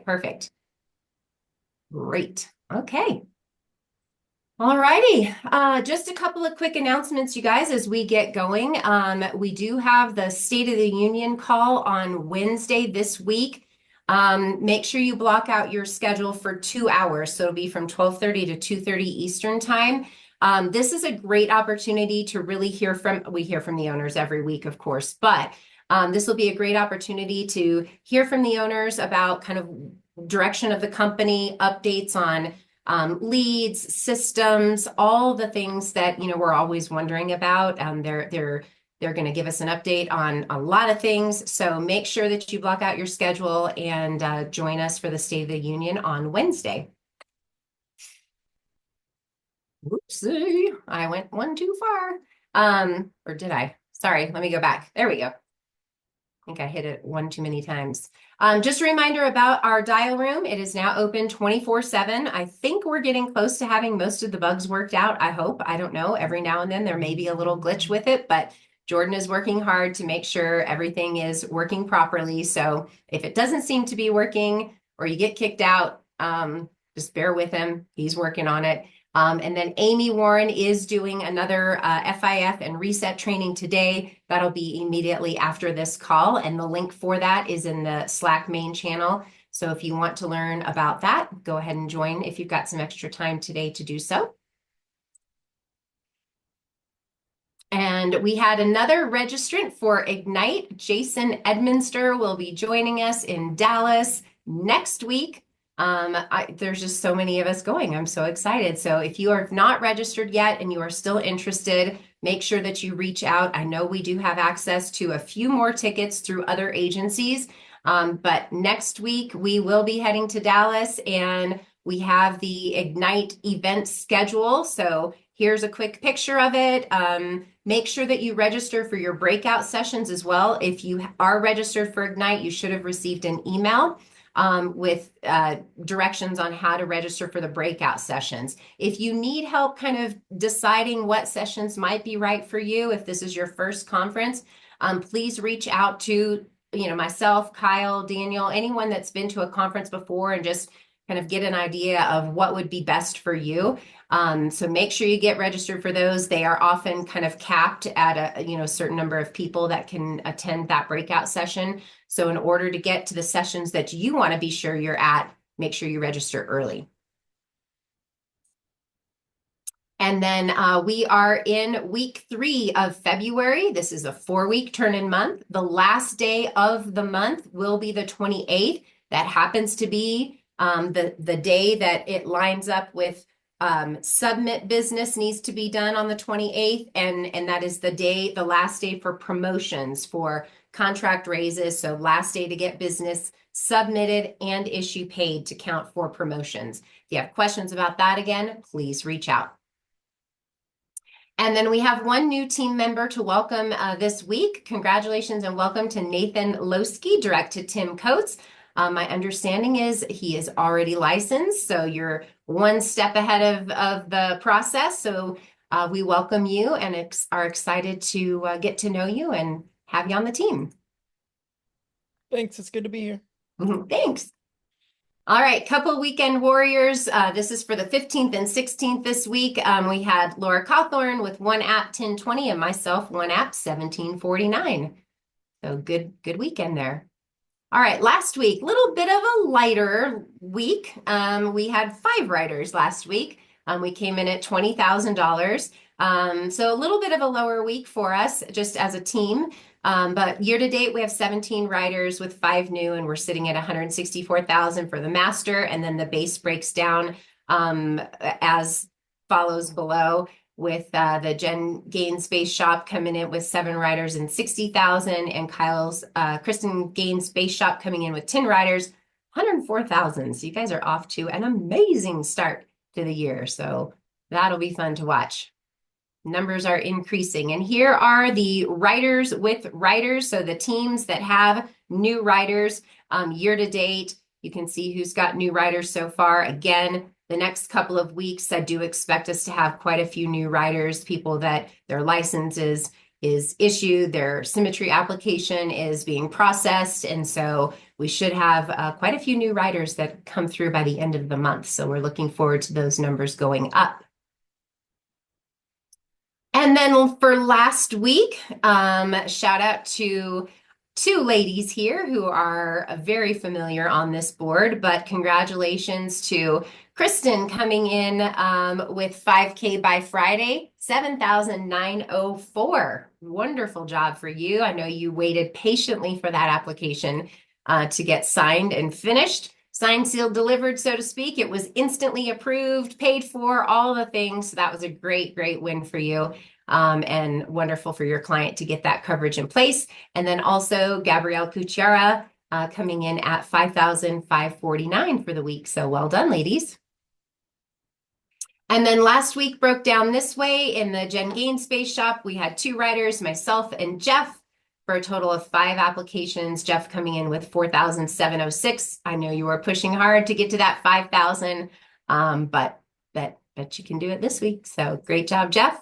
right, perfect. Great. Okay. All righty. Just a couple of quick announcements, you guys, as we get going. We do have the State of the Union call on Wednesday this week. Make sure you block out your schedule for 2 hours. So it'll be from 12:30 to 2:30 Eastern time. This is a great opportunity to really we hear from the owners every week, of course, but this will be a great opportunity to hear from the owners about kind of direction of the company, updates on leads, systems, all the things that, we're always wondering about. They're going to give us an update on a lot of things. So make sure that you block out your schedule and join us for the State of the Union on Wednesday. Whoopsie, I went one too far. Or did I? Sorry, let me go back. There we go. I think I hit it one too many times. Just a reminder about our dial room. It is now open 24/7. I think we're getting close to having most of the bugs worked out. I hope. I don't know. Every now and then there may be a little glitch with it, but Jordan is working hard to make sure everything is working properly. So if it doesn't seem to be working or you get kicked out, just bear with him. He's working on it. And then Amy Warren is doing another FIF and reset training today. That'll be immediately after this call. And the link for that is in the Slack main channel. So if you want to learn about that, go ahead and join if you've got some extra time today to do so. And we had another registrant for Ignite. Jason Edminster will be joining us in Dallas next week. There's just so many of us going. I'm so excited. So if you are not registered yet and you are still interested, make sure that you reach out. I know we do have access to a few more tickets through other agencies. But next week we will be heading to Dallas and we have the Ignite event schedule. So here's a quick picture of it. Make sure that you register for your breakout sessions as well. If you are registered for Ignite, you should have received an email with directions on how to register for the breakout sessions. If you need help kind of deciding what sessions might be right for you, if this is your first conference, please reach out to myself, Kyle, Daniel, anyone that's been to a conference before and just kind of get an idea of what would be best for you. So make sure you get registered for those. They are often kind of capped at a certain number of people that can attend that breakout session. So in order to get to the sessions that you want to be sure you're at, make sure you register early. And then we are in week 3 of February. This is a 4-week turn-in month. The last day of the month will be the 28th. That happens to be the day that it lines up with submit business needs to be done on the 28th. And that is the last day for promotions for contract raises. So last day to get business submitted and issue paid to count for promotions. If you have questions about that again, please reach out. And then we have one new team member to welcome this week. Congratulations and welcome to Nathan Losky, direct to Tim Coates. My understanding is he is already licensed, so you're one step ahead of the process. So we welcome you and are excited to get to know you and have you on the team. Thanks. It's good to be here. Thanks. All right, couple weekend warriors. This is for the 15th and 16th this week. We had Laura Cawthorn with one app 1020 and myself one app 1749. So good weekend there. All right, last week, little bit of a lighter week. We had 5 writers last week. We came in at $20,000. So a little bit of a lower week for us just as a team. But year to date, we have 17 writers with 5 new, and we're sitting at 164,000 for the master. And then the base breaks down as follows below, with the Jen Gaines Space Shop coming in with 7 writers and 60,000, and Kristen Gaines Space Shop coming in with 10 writers, 104,000. So you guys are off to an amazing start to the year. So that'll be fun to watch. Numbers are increasing. And here are the writers with writers. So the teams that have new writers year to date, you can see who's got new writers so far. Again, the next couple of weeks, I do expect us to have quite a few new writers, people that their license is is issued, their symmetry application is being processed, and so we should have quite a few new riders that come through by the end of the month. So we're looking forward to those numbers going up. And then for last week, shout out to two ladies here who are very familiar on this board, but congratulations to Kristen coming in with 5K by Friday, 7,904. Wonderful job for you. I know you waited patiently for that application to get signed and finished. Signed, sealed, delivered, so to speak. It was instantly approved, paid for, all the things. So that was a great, great win for you. And wonderful for your client to get that coverage in place. And then also Gabrielle Cucciara coming in at 5,549 for the week. So well done, ladies. And then last week broke down this way in the Jen Gain Space Shop. We had two writers, myself and Jeff, for a total of 5 applications. Jeff coming in with 4,706. I know you were pushing hard to get to that 5,000, but bet you can do it this week. So great job, Jeff.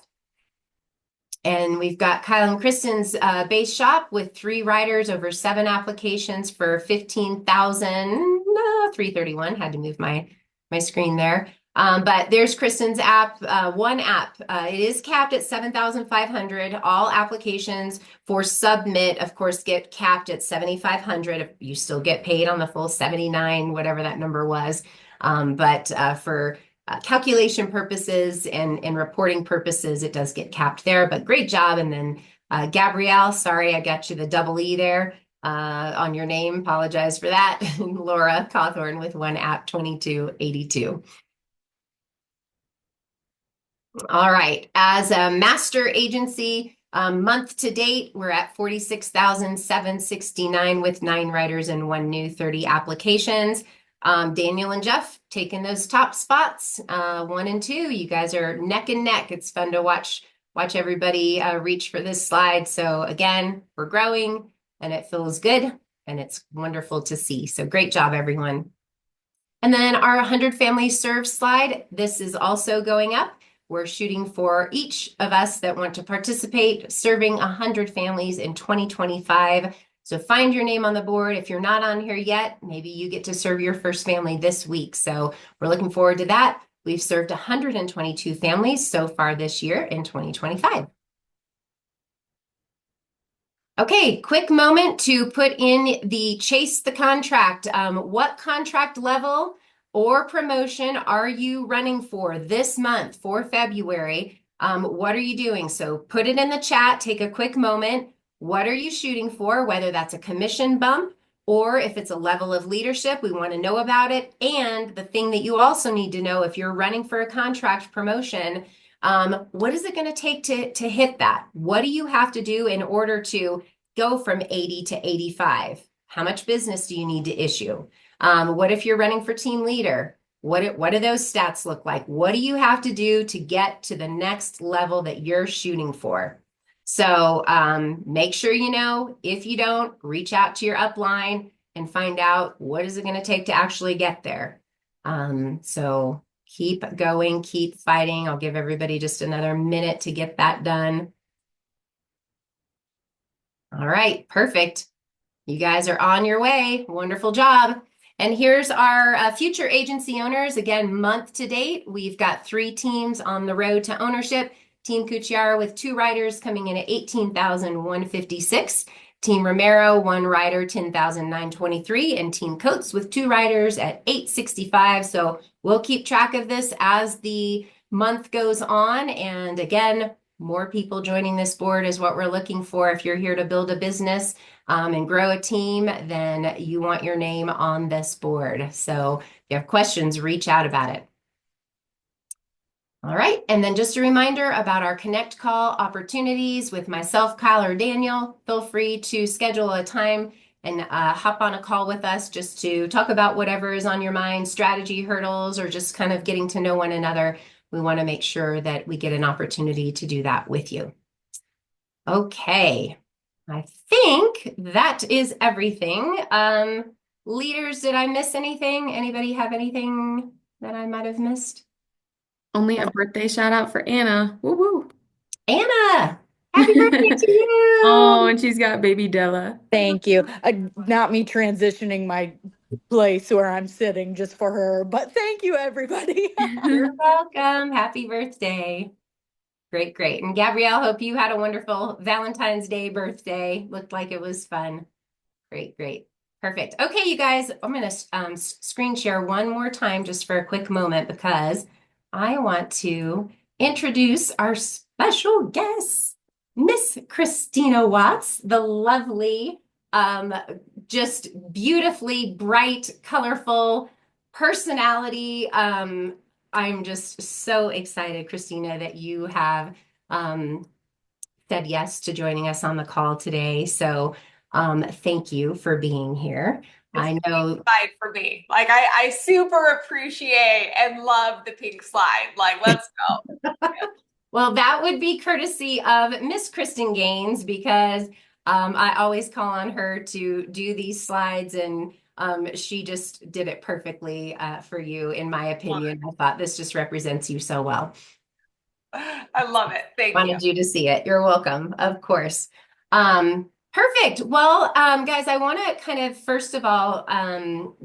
And we've got Kyle and Kristen's base shop with 3 riders over 7 applications for 15,331. Had to move my screen there. But there's Kristen's app, one app. It is capped at 7,500. All applications for submit, of course, get capped at 7,500. You still get paid on the full 79, whatever that number was. But for calculation purposes and reporting purposes, it does get capped there, but great job. And then Gabrielle, sorry, I got you the double E there on your name. Apologize for that. Laura Cawthorn with one app, 2282. All right. As a master agency, month to date, we're at 46,769 with 9 writers and 1 new 30 applications. Daniel and Jeff taking those top spots, 1 and 2. You guys are neck and neck. It's fun to watch everybody reach for this slide. So again, we're growing and it feels good and it's wonderful to see. So great job, everyone. And then our 100 families served slide, this is also going up. We're shooting for each of us that want to participate, serving 100 families in 2025. So find your name on the board. If you're not on here yet, maybe you get to serve your first family this week. So we're looking forward to that. We've served 122 families so far this year in 2025. Okay, quick moment to put in the chase the contract. What contract level or promotion are you running for this month for February? What are you doing? So put it in the chat, take a quick moment. What are you shooting for? Whether that's a commission bump or if it's a level of leadership, we want to know about it. And the thing that you also need to know if you're running for a contract promotion, what is it going to take to hit that? What do you have to do in order to go from 80 to 85? How much business do you need to issue? What if you're running for team leader? What do those stats look like? What do you have to do to get to the next level that you're shooting for? So make sure you know. If you don't, reach out to your upline and find out what is it going to take to actually get there. So keep going, keep fighting. I'll give everybody just another minute to get that done. All right, perfect. You guys are on your way. Wonderful job. And here's our future agency owners. Again, month to date, we've got 3 teams on the road to ownership. Team Cucciara with 2 riders coming in at 18,156. Team Romero, 1 rider, 10,923. And Team Coates with 2 riders at 865. So we'll keep track of this as the month goes on. And again, more people joining this board is what we're looking for. If you're here to build a business and grow a team, then you want your name on this board. So if you have questions, reach out about it. All right, and then just a reminder about our Connect Call opportunities with myself, Kyle, or Daniel. Feel free to schedule a time and hop on a call with us just to talk about whatever is on your mind, strategy hurdles, or just kind of getting to know one another. We want to make sure that we get an opportunity to do that with you. Okay, I think that is everything. Leaders, did I miss anything? Anybody have anything that I might have missed? Only a birthday shout out for Anna. Woo woo. Anna, Happy birthday to Oh, you. and she's got baby Della. Thank you. Not me transitioning my place where I'm sitting just for her, but thank you, everybody. You're welcome. Happy birthday. Great, great. And Gabrielle, hope you had a wonderful Valentine's Day birthday. Looked like it was fun. Great, great. Perfect. Okay, you guys, I'm going to screen share one more time just for a quick moment because I want to introduce our special guest, Miss Kristina Watts, the lovely, um, just beautifully bright, colorful personality. I'm just so excited, Kristina, that you have um, said yes to joining us on the call today. So thank you for being here. It's I the pink know. slide for me. Like I super appreciate and love the pink slide. Like, let's go. Well, that would be courtesy of Miss Kristen Gaines because I always call on her to do these slides, and she just did it perfectly for you, in my opinion. I thought this just represents you so well. I love it. Thank you. Wanted you to see it. You're welcome, of course. Perfect. Well, guys, I want to kind of first of all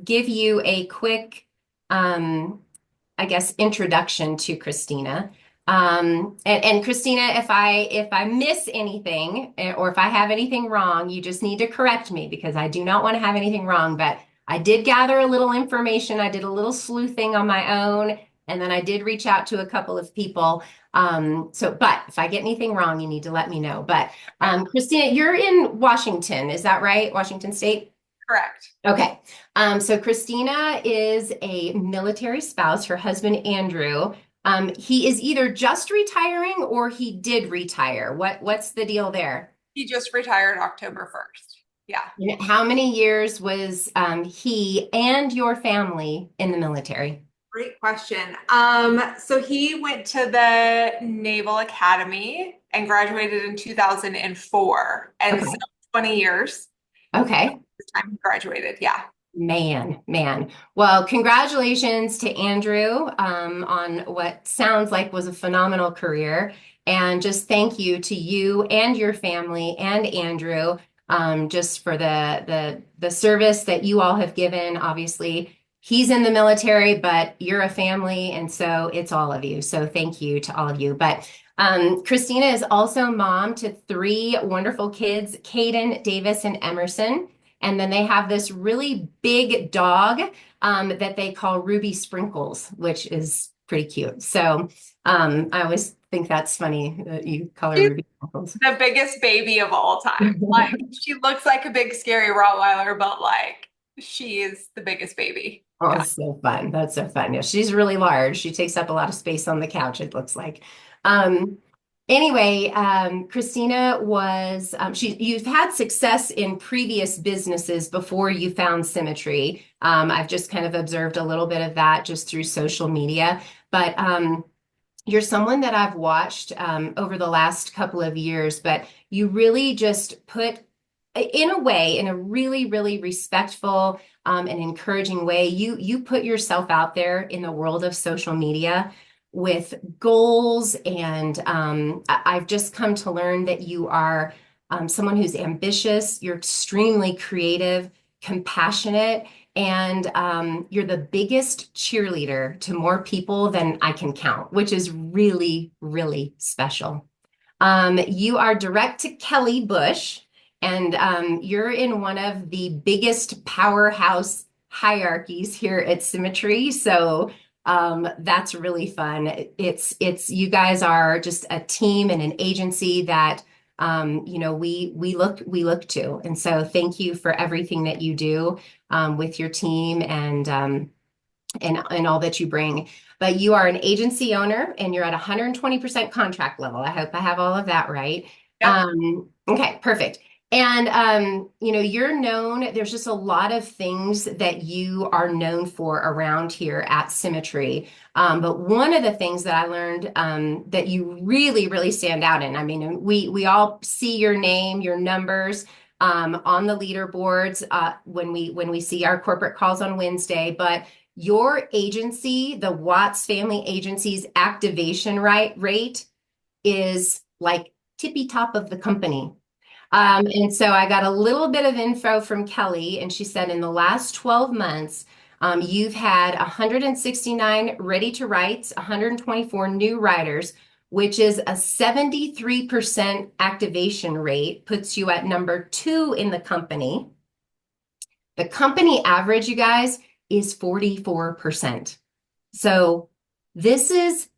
give you a quick I guess, introduction to Kristina. And Kristina, if I miss anything or if I have anything wrong, you just need to correct me because I do not want to have anything wrong. But I did gather a little information. I did a little sleuthing on my own, and then I did reach out to a couple of people. But if I get anything wrong, you need to let me know. But Kristina, you're in Washington, is that right? Washington State? Correct. Okay. So Kristina is a military spouse. Her husband, Andrew, he is either just retiring or he did retire. What's the deal there? He just retired October 1st. Yeah. How many years was he and your family in the military? Great question. So he went to the Naval Academy and graduated in 2004. And so Okay. 20 years Okay. this time he graduated. Yeah. Man, man. Well, congratulations to Andrew on what sounds like was a phenomenal career. And just thank you to you and your family and Andrew just for the service that you all have given. Obviously, he's in the military, but you're a family, and so it's all of you. So thank you to all of you. But Kristina is also mom to three wonderful kids, Caden, Davis, and Emerson. And then they have this really big dog that they call Ruby Sprinkles, which is pretty cute. So I always think that's funny that you call her She's Ruby Sprinkles. the biggest baby of all time. Like she looks like a big scary Rottweiler, but like she is the biggest baby. Oh, Yeah. it's so fun. That's so fun. Yeah, she's really large. She takes up a lot of space on the couch, it looks like. Um, anyway, Kristina was you've had success in previous businesses before you found Symmetry. I've just kind of observed a little bit of that just through social media. But you're someone that I've watched over the last couple of years, but you really just put, in a way, in a really, really respectful and encouraging way, you put yourself out there in the world of social media with goals. And I've just come to learn that you are someone who's ambitious, you're extremely creative, compassionate, and you're the biggest cheerleader to more people than I can count, which is really, really special. You are direct to Kelly Bush, and you're in one of the biggest powerhouse hierarchies here at Symmetry. So that's really fun. It's you guys are just a team and an agency that we look to. And so thank you for everything that you do with your team and all that you bring. But you are an agency owner and you're at 120% contract level. I hope I have all of that right. Yep. Okay, perfect. And you're known, there's just a lot of things that you are known for around here at Symmetry. But one of the things that I learned that you really, really stand out in, I mean, we all see your name, your numbers on the leaderboards when we see our corporate calls on Wednesday, but your agency, the Watts Family Agency's activation rate is like tippy top of the company. And so I got a little bit of info from Kelly, and she said in the last 12 months, you've had 169 ready to writes, 124 new writers, which is a 73% activation rate, puts you at number 2 in the company. The company average, you guys, is 44%. So this is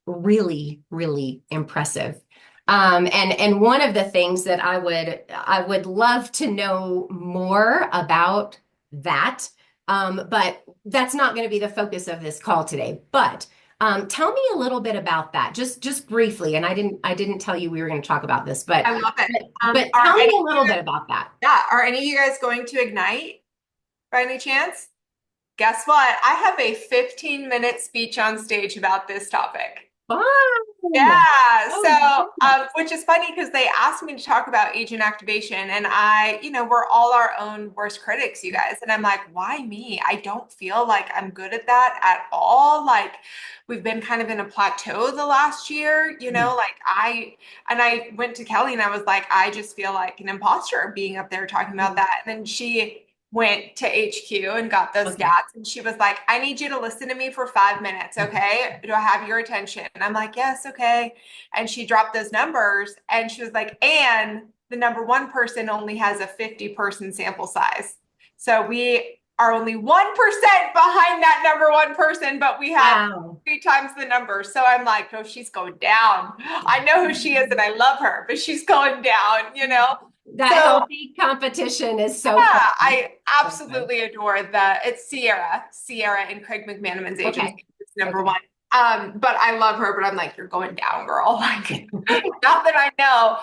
really, really impressive. And one of the things that I would love to know more about that, but that's not going to be the focus of this call today. But tell me a little bit about that, just briefly. And I didn't tell you we were going to talk about this, but I love it. but Are tell me any a of little you bit guys, about that. yeah, are any of you guys going to Ignite by any chance? Guess what? I have a 15-minute speech on stage about this topic. Fun. Yeah, Oh, so which is funny because they asked me to talk about agent activation, and we're all our own worst critics, you guys. And I'm like, why me? I don't feel like I'm good at that at all. Like we've been kind of in a plateau the last year, like I went to Kelly and I was like, I just feel like an imposter being up there talking about that. And then she went to HQ and got those okay. stats. And she was like, I need you to listen to me for 5 minutes. Okay. Do I have your attention? And I'm like, yes. Okay. And she dropped those numbers and she was like, and the number one person only has a 50-person sample size. So we are only 1% behind that number one person, but we have Wow. 3 times the numbers. So I'm like, oh, she's going down. I know who she is and I love her, but she's going down. That So healthy competition is so yeah, fun. I So fun. absolutely adore it's Sierra and Craig McManaman's Okay. agency is number Okay. one. But I love her, but I'm like, you're going down, girl. Like, not that I know.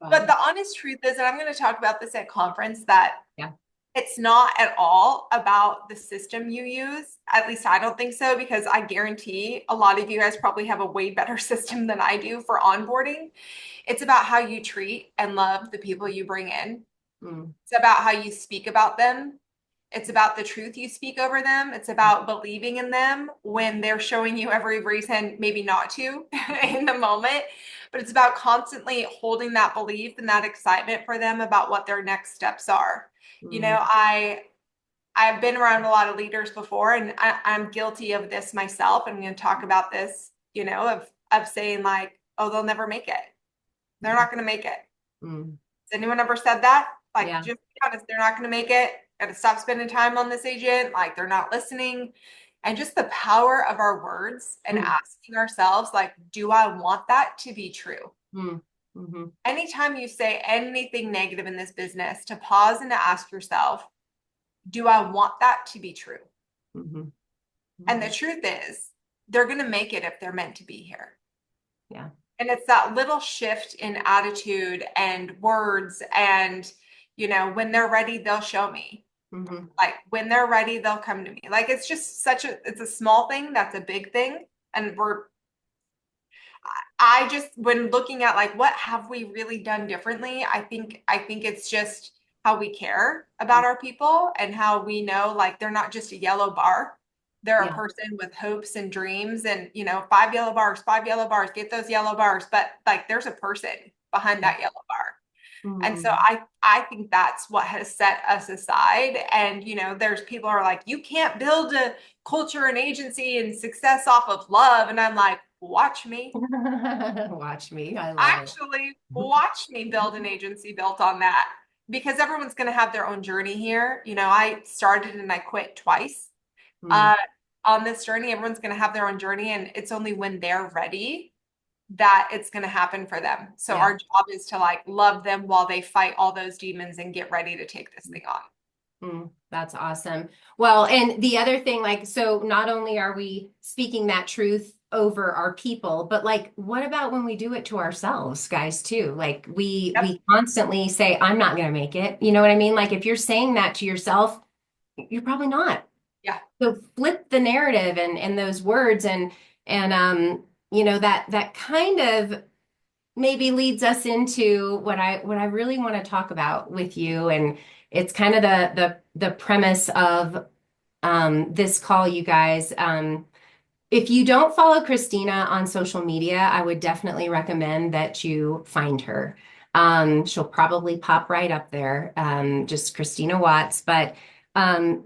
But the honest truth is, and I'm going to talk about this at conference, that Yeah. it's not at all about the system you use. At least I don't think so, because I guarantee a lot of you guys probably have a way better system than I do for onboarding. It's about how you treat and love the people you bring in. Mm. It's about how you speak about them. It's about the truth you speak over them. It's about believing in them when they're showing you every reason maybe not to in the moment. But it's about constantly holding that belief and that excitement for them about what their next steps are. Mm. I've been around a lot of leaders before, and I'm guilty of this myself. I'm going to talk about this, of saying like, oh, they'll never make it. They're not going to make it. Mm. Has anyone ever said that? Like, Yeah. just be honest, they're not going to make it. Got to stop spending time on this agent. Like, they're not listening. And just the power of our words and Mm. asking ourselves, like, do I want that to be true? Mm. Mm-hmm. Anytime you say anything negative in this business, to pause and to ask yourself, do I want that to be true? Mm-hmm. And the truth is, they're going to make it if they're meant to be here. Yeah. And it's that little shift in attitude and words. And, when they're ready, they'll show me. Mm-hmm. Like when they're ready, they'll come to me. Like it's just it's a small thing. That's a big thing. And I just, when looking at like, what have we really done differently? I think it's just how we care about our people and how we know, like, they're not just a yellow bar. They're a Yeah. person with hopes and dreams and, 5 yellow bars, get those yellow bars. But like, there's a person behind that yellow bar. And so Mm. I think that's what has set us aside. And, there's people are like, you can't build a culture and agency and success off of love. And I'm like, watch me. Watch me. I love it. Actually, watch me build an agency built on that, because everyone's going to have their own journey here. I started and I quit twice. Mm. On this journey, everyone's going to have their own journey, and it's only when they're ready that it's going to happen for them. So Yeah. our job is to like love them while they fight all those demons and get ready to take this thing on. That's awesome. Well, and the other thing, like, so not only are we speaking that truth over our people, but like, what about when we do it to ourselves, guys, too? Like Yep. we constantly say, I'm not going to make it. You know what I mean? Like if you're saying that to yourself, you're probably not. Yeah. So flip the narrative and those words and that kind of maybe leads us into what I really want to talk about with you. And it's kind of the premise of this call, you guys. If you don't follow Kristina on social media, I would definitely recommend that you find her. She'll probably pop right up there, just Kristina Watts. But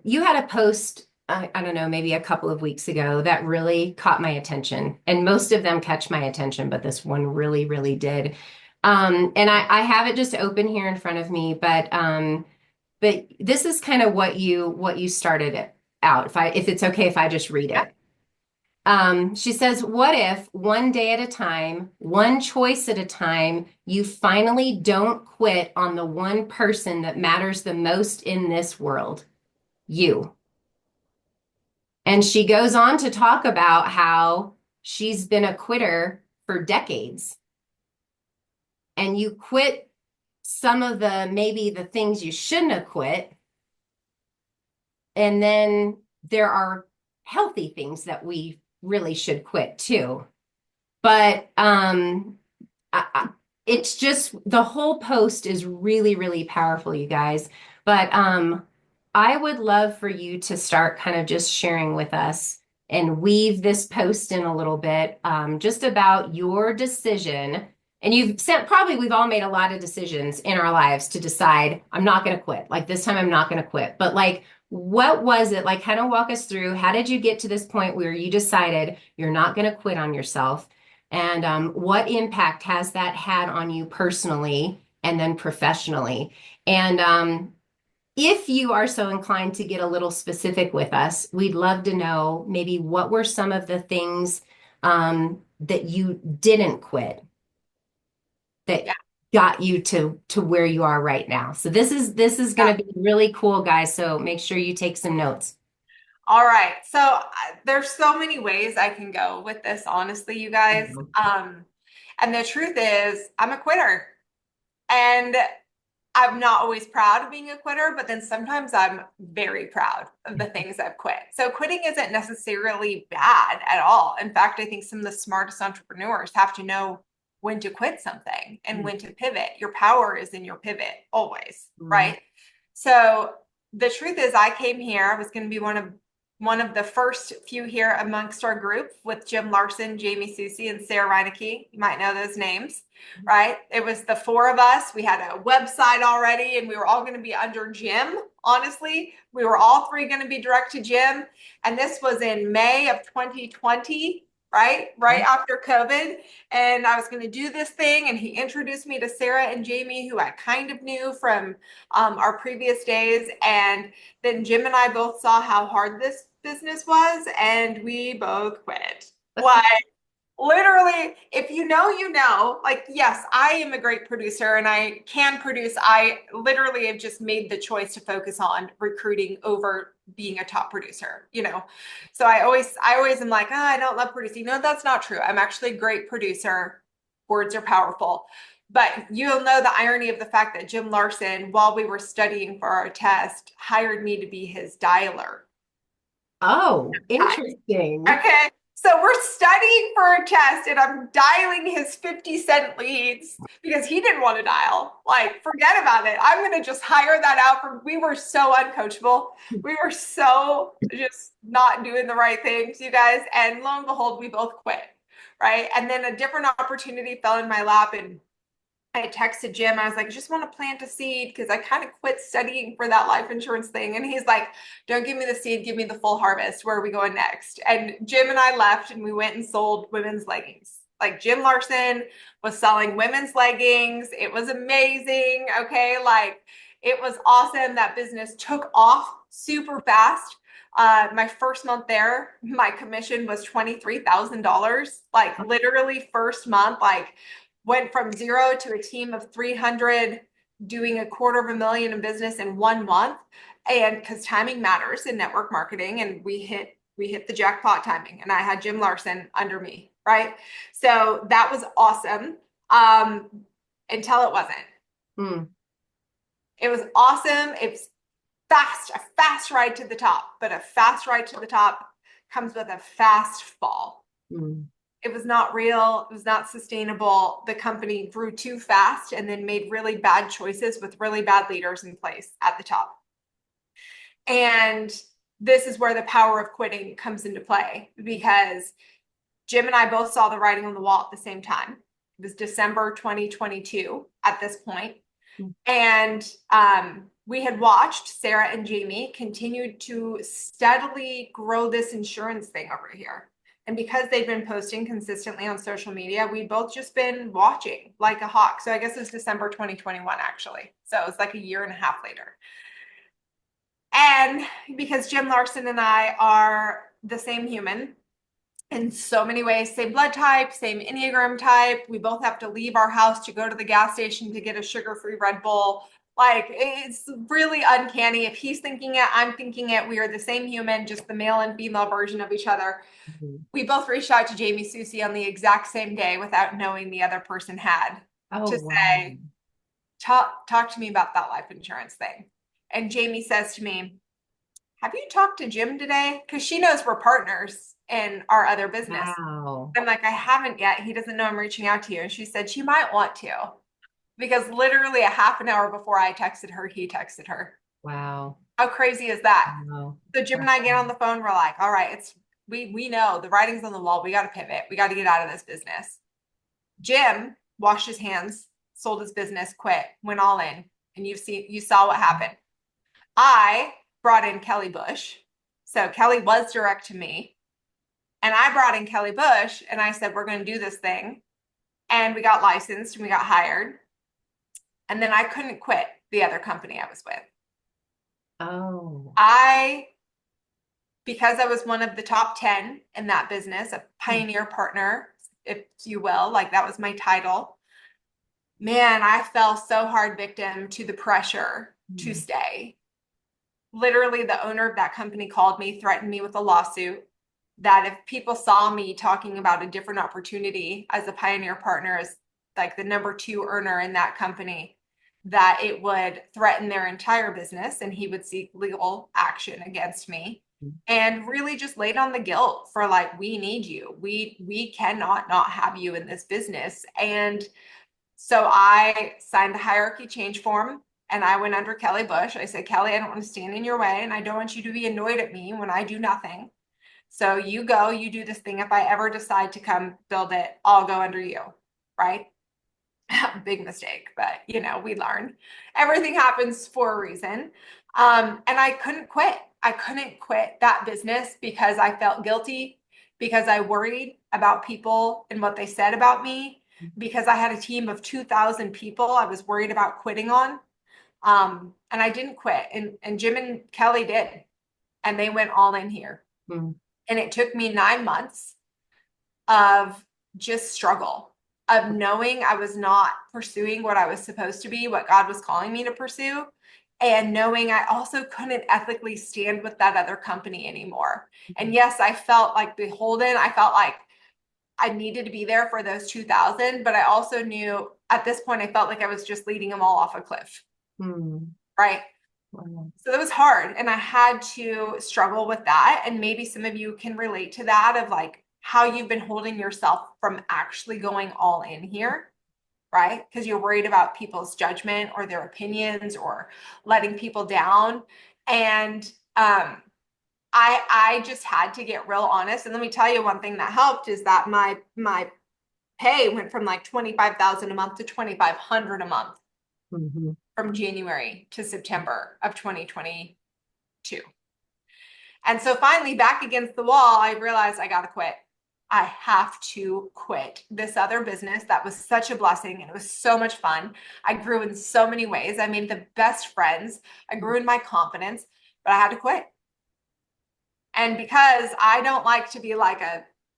you had a post, I don't know, maybe a couple of weeks ago that really caught my attention. And most of them catch my attention, but this one really, really did. And I have it just open here in front of me, but this is kind of what you started it out. If it's okay if I just read Yeah. it. She says, what if one day at a time, one choice at a time, you finally don't quit on the one person that matters the most in this world? You. And she goes on to talk about how she's been a quitter for decades. And you quit some of maybe the things you shouldn't have quit. And then there are healthy things that we really should quit too. But it's just the whole post is really, really powerful, you guys. But I would love for you to start kind of just sharing with us and weave this post in a little bit, just about your decision. And we've all made a lot of decisions in our lives to decide, I'm not going to quit. Like this time, I'm not going to quit. But like, what was it? Like, kind of walk us through, how did you get to this point where you decided you're not going to quit on yourself? And what impact has that had on you personally and then professionally? And if you are so inclined to get a little specific with us, we'd love to know maybe what were some of the things that you didn't quit that Yeah. got you to where you are right now. So this is Yeah. going to be really cool, guys. So make sure you take some notes. All right. So there's so many ways I can go with this, honestly, you guys. And the truth is, I'm a quitter. And I'm not always proud of being a quitter, but then sometimes I'm very proud of the things I've quit. So quitting isn't necessarily bad at all. In fact, I think some of the smartest entrepreneurs have to know when to quit something and when to pivot. Your power is in your pivot always, right? So the truth is, I came here, I was going to be one of the first few here amongst our group with Jim Larson, Jamie Susie, and Sarah Reineke. You might know those names, right? It was the four of us. We had a website already, and we were all going to be under Jim. Honestly, we were all three going to be direct to Jim. And this was in May of 2020, right? Right after COVID. And I was going to do this thing. And he introduced me to Sarah and Jamie, who I kind of knew from our previous days. And then Jim and I both saw how hard this business was, and we both quit. Like, literally, if you know, you know. Like, yes, I am a great producer and I can produce. I literally have just made the choice to focus on recruiting over being a top producer, you know. So I always am like, I don't love producing. No, that's not true. I'm actually a great producer. Words are powerful. But you'll know the irony of the fact that Jim Larson, while we were studying for our test, hired me to be his dialer. Oh, interesting. Okay. So we're studying for a test and I'm dialing his 50-cent leads because he didn't want to dial. Like, forget about it. I'm going to just hire that out we were so uncoachable. We were so just not doing the right things, you guys. And lo and behold, we both quit. Right. And then a different opportunity fell in my lap, and I texted Jim. I was like, I just want to plant a seed because I kind of quit studying for that life insurance thing. And he's like, don't give me the seed, give me the full harvest. Where are we going next? And Jim and I left and we went and sold women's leggings. Like, Jim Larson was selling women's leggings. It was amazing. Okay. Like, it was awesome. That business took off super fast. My first month there, my commission was $23,000. Like, literally first month, like, went from zero to a team of 300, doing $250,000 in business in 1 month. And because timing matters in network marketing, and we hit the jackpot timing, and I had Jim Larson under me, right? So that was awesome. Until it wasn't. It was awesome. It's a fast ride to the top, but a fast ride to the top comes with a fast fall. It was not real. It was not sustainable. The company grew too fast and then made really bad choices with really bad leaders in place at the top. And this is where the power of quitting comes into play, because Jim and I both saw the writing on the wall at the same time. It was December 2022 at this point. And we had watched Sarah and Jamie continue to steadily grow this insurance thing over here. And because they've been posting consistently on social media, we'd both just been watching like a hawk. So I guess it's December 2021, actually. So it was like a year and a half later. And because Jim Larson and I are the same human in so many ways, same blood type, same Enneagram type, we both have to leave our house to go to the gas station to get a sugar-free Red Bull. Like, it's really uncanny. If he's thinking it, I'm thinking it. We are the same human, just the male and female version of each other. We both reached out to Jamie Susie on the exact same day without knowing the other person had, to say, talk to me about that life insurance thing. And Jamie says to me, have you talked to Jim today? Because she knows we're partners in our other business. Wow. I'm like, I haven't yet. He doesn't know I'm reaching out to you. And she said, she might want to. Because literally a half an hour before I texted her, he texted her. Wow. How crazy is that? Wow. So Jim and I get on the phone. We're like, all right, we know the writing's on the wall. We got to pivot. We got to get out of this business. Jim washed his hands, sold his business, quit, went all in. And you saw what happened. I brought in Kelly Bush. So Kelly was direct to me. And I brought in Kelly Bush and I said, we're going to do this thing. And we got licensed and we got hired. And then I couldn't quit the other company I was with. Oh. Because I was one of the top 10 in that business, a pioneer partner, if you will, like that was my title. Man, I fell so hard victim to the pressure to stay. Literally, the owner of that company called me, threatened me with a lawsuit, that if people saw me talking about a different opportunity as a pioneer partner, as like the number 2 earner in that company, that it would threaten their entire business and he would seek legal action against me. And really just laid on the guilt for like, we need you. We cannot not have you in this business. And so I signed the hierarchy change form and I went under Kelly Bush. I said, Kelly, I don't want to stand in your way and I don't want you to be annoyed at me when I do nothing. So you go, you do this thing. If I ever decide to come build it, I'll go under you, right? Big mistake, but we learn. Everything happens for a reason. And I couldn't quit. I couldn't quit that business because I felt guilty, because I worried about people and what they said about me, because I had a team of 2,000 people I was worried about quitting on. And I didn't quit. And Jim and Kelly did. And they went all in here. And it took me 9 months of just struggle, of knowing I was not pursuing what I was supposed to be, what God was calling me to pursue, and knowing I also couldn't ethically stand with that other company anymore. And yes, I felt like beholden. I felt like I needed to be there for those 2,000, but I also knew at this point, I felt like I was just leading them all off a cliff. Right. So that was hard. And I had to struggle with that. And maybe some of you can relate to that, of like how you've been holding yourself from actually going all in here, right? Because you're worried about people's judgment or their opinions or letting people down. And I just had to get real honest. And let me tell you, one thing that helped is that my pay went from like $25,000 a month to $2,500 a month from January to September of 2022. And so finally, back against the wall, I realized I got to quit. I have to quit this other business that was such a blessing and it was so much fun. I grew in so many ways. I made the best friends. I grew in my confidence, but I had to quit. And because I don't like to be like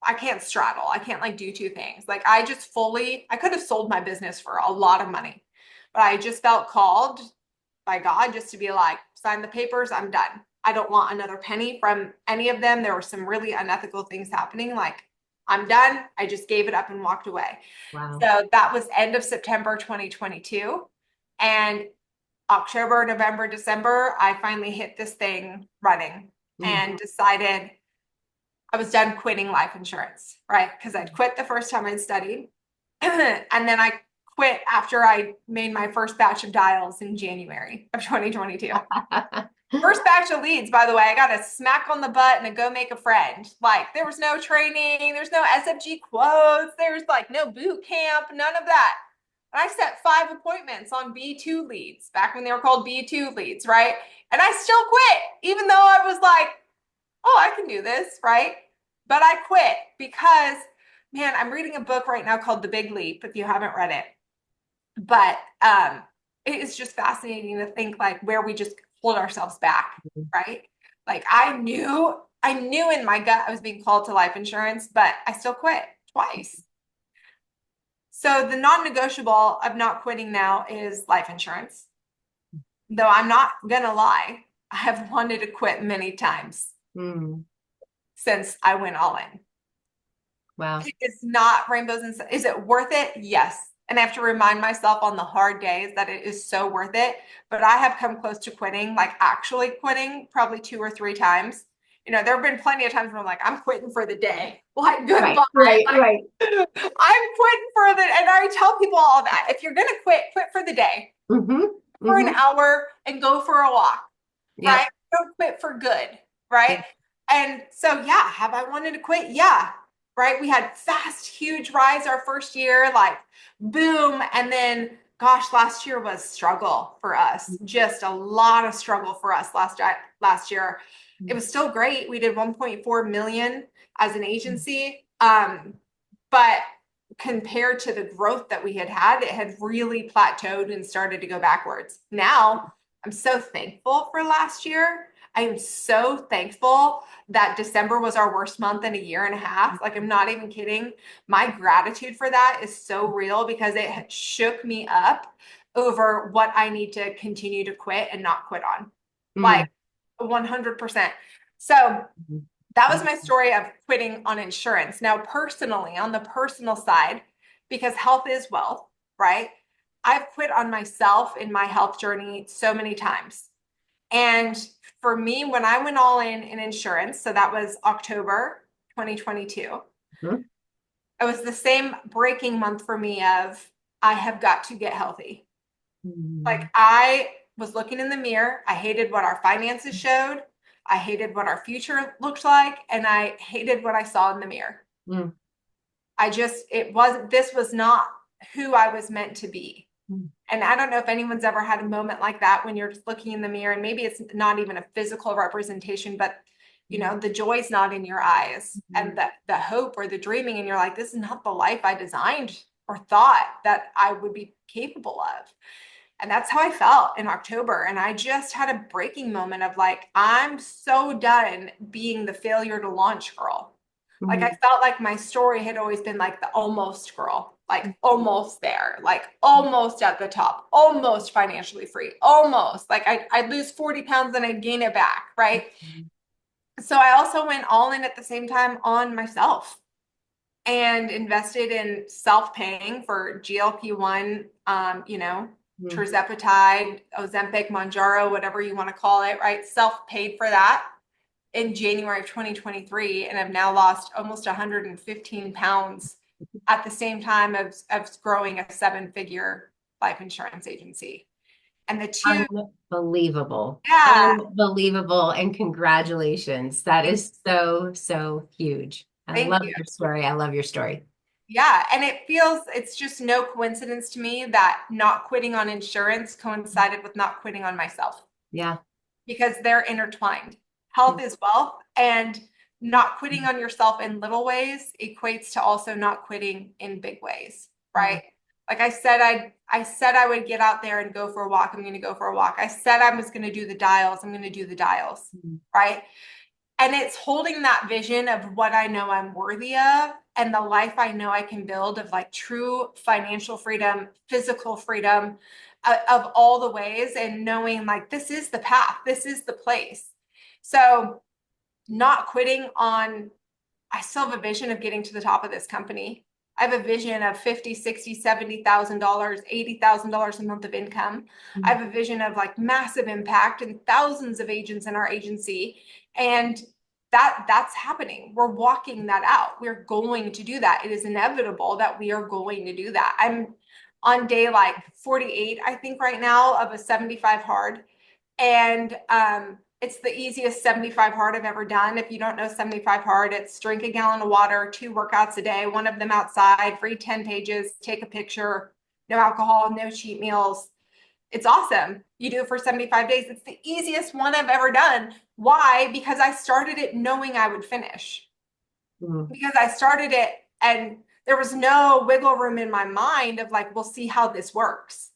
I can't straddle. I can't like do two things. Like I could have sold my business for a lot of money, but I just felt called by God just to be like, sign the papers, I'm done. I don't want another penny from any of them. There were some really unethical things happening. Like, I'm done. I just gave it up and walked away. Wow. So that was end of September 2022. And October, November, December, I finally hit this thing running and decided I was done quitting life insurance, right? Because I'd quit the first time I'd studied. And then I quit after I made my first batch of dials in January of 2022. First batch of leads, by the way, I got a smack on the butt and a go make a friend. Like there was no training, there's no SFG quotes, there's like no boot camp, none of that. And I set 5 appointments on B2 leads back when they were called B2 leads, right? And I still quit, even though I was like, oh, I can do this, right? But I quit because, man, I'm reading a book right now called The Big Leap, if you haven't read it. But it is just fascinating to think like where we just hold ourselves back, right? Like I knew in my gut I was being called to life insurance, but I still quit twice. So the non-negotiable of not quitting now is life insurance. Though I'm not gonna lie, I have wanted to quit many times since I went all in. Wow. It's not rainbows and is it worth it? Yes. And I have to remind myself on the hard days that it is so worth it. But I have come close to quitting, like actually quitting probably 2 or 3 times. You know, there have been plenty of times where I'm like, I'm quitting for the day. Like, goodbye. Right. I'm quitting for the, and I tell people all that. If you're going to quit, quit for the day, for an hour and go for a walk, right? Don't quit for good, right? And so, yeah, have I wanted to quit? Yeah. Right. We had fast, huge rise our first year, like boom. And then, gosh, last year was struggle for us. Just a lot of struggle for us last year. It was still great. We did 1.4 million as an agency. But compared to the growth that we had, it had really plateaued and started to go backwards. Now, I'm so thankful for last year. I am so thankful that December was our worst month in a year and a half. Like, I'm not even kidding. My gratitude for that is so real because it shook me up over what I need to continue to quit and not quit on. Like 100%. So that was my story of quitting on insurance. Now, personally, on the personal side, because health is wealth, right? I've quit on myself in my health journey so many times. And for me, when I went all in insurance, so that was October 2022, it was the same breaking month for me of I have got to get healthy. Like I was looking in the mirror. I hated what our finances showed. I hated what our future looked like. And I hated what I saw in the mirror. This was not who I was meant to be. And I don't know if anyone's ever had a moment like that when you're just looking in the mirror and maybe it's not even a physical representation, but you know, the joy's not in your eyes and the hope or the dreaming. And you're like, this is not the life I designed or thought that I would be capable of. And that's how I felt in October. And I just had a breaking moment of like, I'm so done being the failure to launch girl. Like I felt like my story had always been like the almost girl, like almost there, like almost at the top, almost financially free, almost like I'd lose 40 pounds and I'd gain it back, right? So I also went all in at the same time on myself and invested in self-paying for GLP-1, tirzepatide, Ozempic, Mounjaro, whatever you want to call it, right? Self-paid for that in January of 2023, and I've now lost almost 115 pounds at the same time of growing a 7-figure life insurance agency. And the two, Unbelievable. yeah, Unbelievable. And congratulations. That is so, so huge. I love your story. I love your story. Yeah. And it's just no coincidence to me that not quitting on insurance coincided with not quitting on myself. Yeah. Because they're intertwined. Health is wealth, and not quitting on yourself in little ways equates to also not quitting in big ways, right? Like I said, I said I would get out there and go for a walk. I'm going to go for a walk. I said I was going to do the dials. I'm going to do the dials, right? And it's holding that vision of what I know I'm worthy of and the life I know I can build of like true financial freedom, physical freedom, of all the ways, and knowing like this is the path, this is the place. So not quitting on, I still have a vision of getting to the top of this company. I have a vision of $50,000, $60,000, $70,000, $80,000 a month of income. I have a vision of like massive impact and thousands of agents in our agency. And that's happening. We're walking that out. We're going to do that. It is inevitable that we are going to do that. I'm on day like 48, I think right now, of a 75 hard. And it's the easiest 75 hard I've ever done. If you don't know 75 hard, it's drink a gallon of water, 2 workouts a day, one of them outside, read 10 pages, take a picture, no alcohol, no cheat meals. It's awesome. You do it for 75 days. It's the easiest one I've ever done. Why? Because I started it knowing I would finish. Because I started it and there was no wiggle room in my mind of like, we'll see how this works.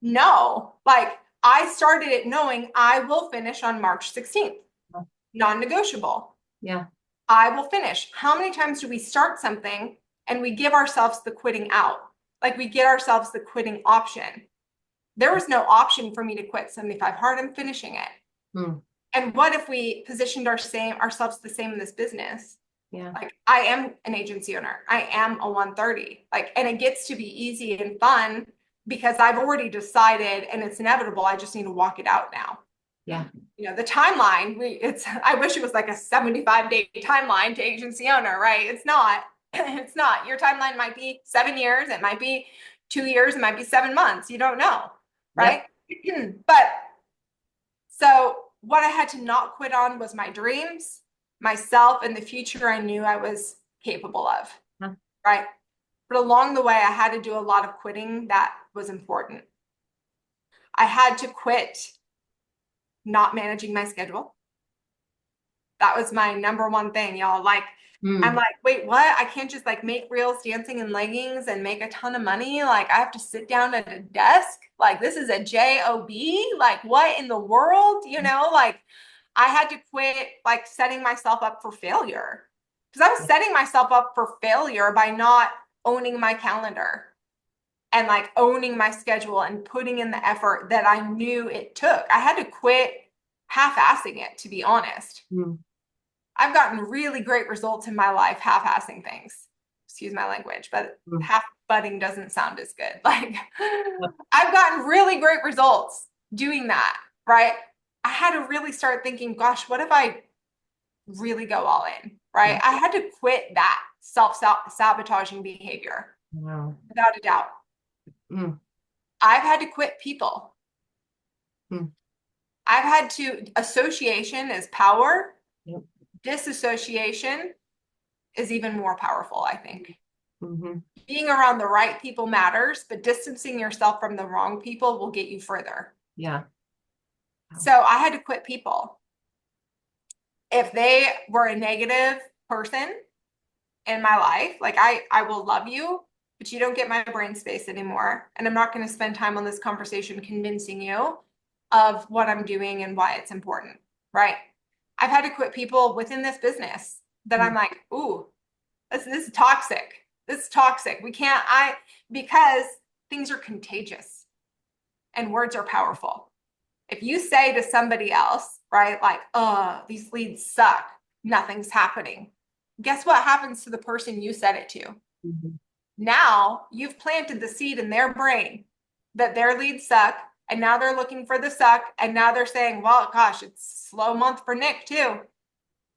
No, like I started it knowing I will finish on March 16th. Non-negotiable. Yeah. I will finish. How many times do we start something and we give ourselves the quitting out? Like we get ourselves the quitting option. There was no option for me to quit 75 hard. I'm finishing it. And what if we positioned ourselves the same in this business? Yeah. Like I am an agency owner. I am a 130. Like, and it gets to be easy and fun because I've already decided and it's inevitable. I just need to walk it out now. Yeah. You know, the timeline, I wish it was like a 75-day timeline to agency owner, right? It's not. It's not. Your timeline might be 7 years. It might be 2 years. It might be 7 months. You don't know, right? Yep. But so what I had to not quit on was my dreams, myself, and the future I knew I was capable of, right? But along the way, I had to do a lot of quitting that was important. I had to quit not managing my schedule. That was my number one thing, y'all. Like, I'm like, wait, what? I can't just like make reels dancing in leggings and make a ton of money. Like I have to sit down at a desk. Like this is a job. Like what in the world? You know, like I had to quit like setting myself up for failure because I was setting myself up for failure by not owning my calendar and like owning my schedule and putting in the effort that I knew it took. I had to quit half-assing it, to be honest. I've gotten really great results in my life half-assing things. Excuse my language, but half-butting doesn't sound as good. Like I've gotten really great results doing that, right? I had to really start thinking, gosh, what if I really go all in, right? I had to quit that self-sabotaging behavior without a doubt. I've had to quit people. I've had to, association is power. Disassociation is even more powerful, I think. Being around the right people matters, but distancing yourself from the wrong people will get you further. Yeah. So I had to quit people. If they were a negative person in my life, like I will love you, but you don't get my brain space anymore. And I'm not going to spend time on this conversation convincing you of what I'm doing and why it's important, right? I've had to quit people within this business that I'm like, ooh, this is toxic. This is toxic. We can't, because things are contagious and words are powerful. If you say to somebody else, right, like, oh, these leads suck, nothing's happening. Guess what happens to the person you said it to? Now you've planted the seed in their brain that their leads suck. And now they're looking for the suck. And now they're saying, well, gosh, it's a slow month for Nick too.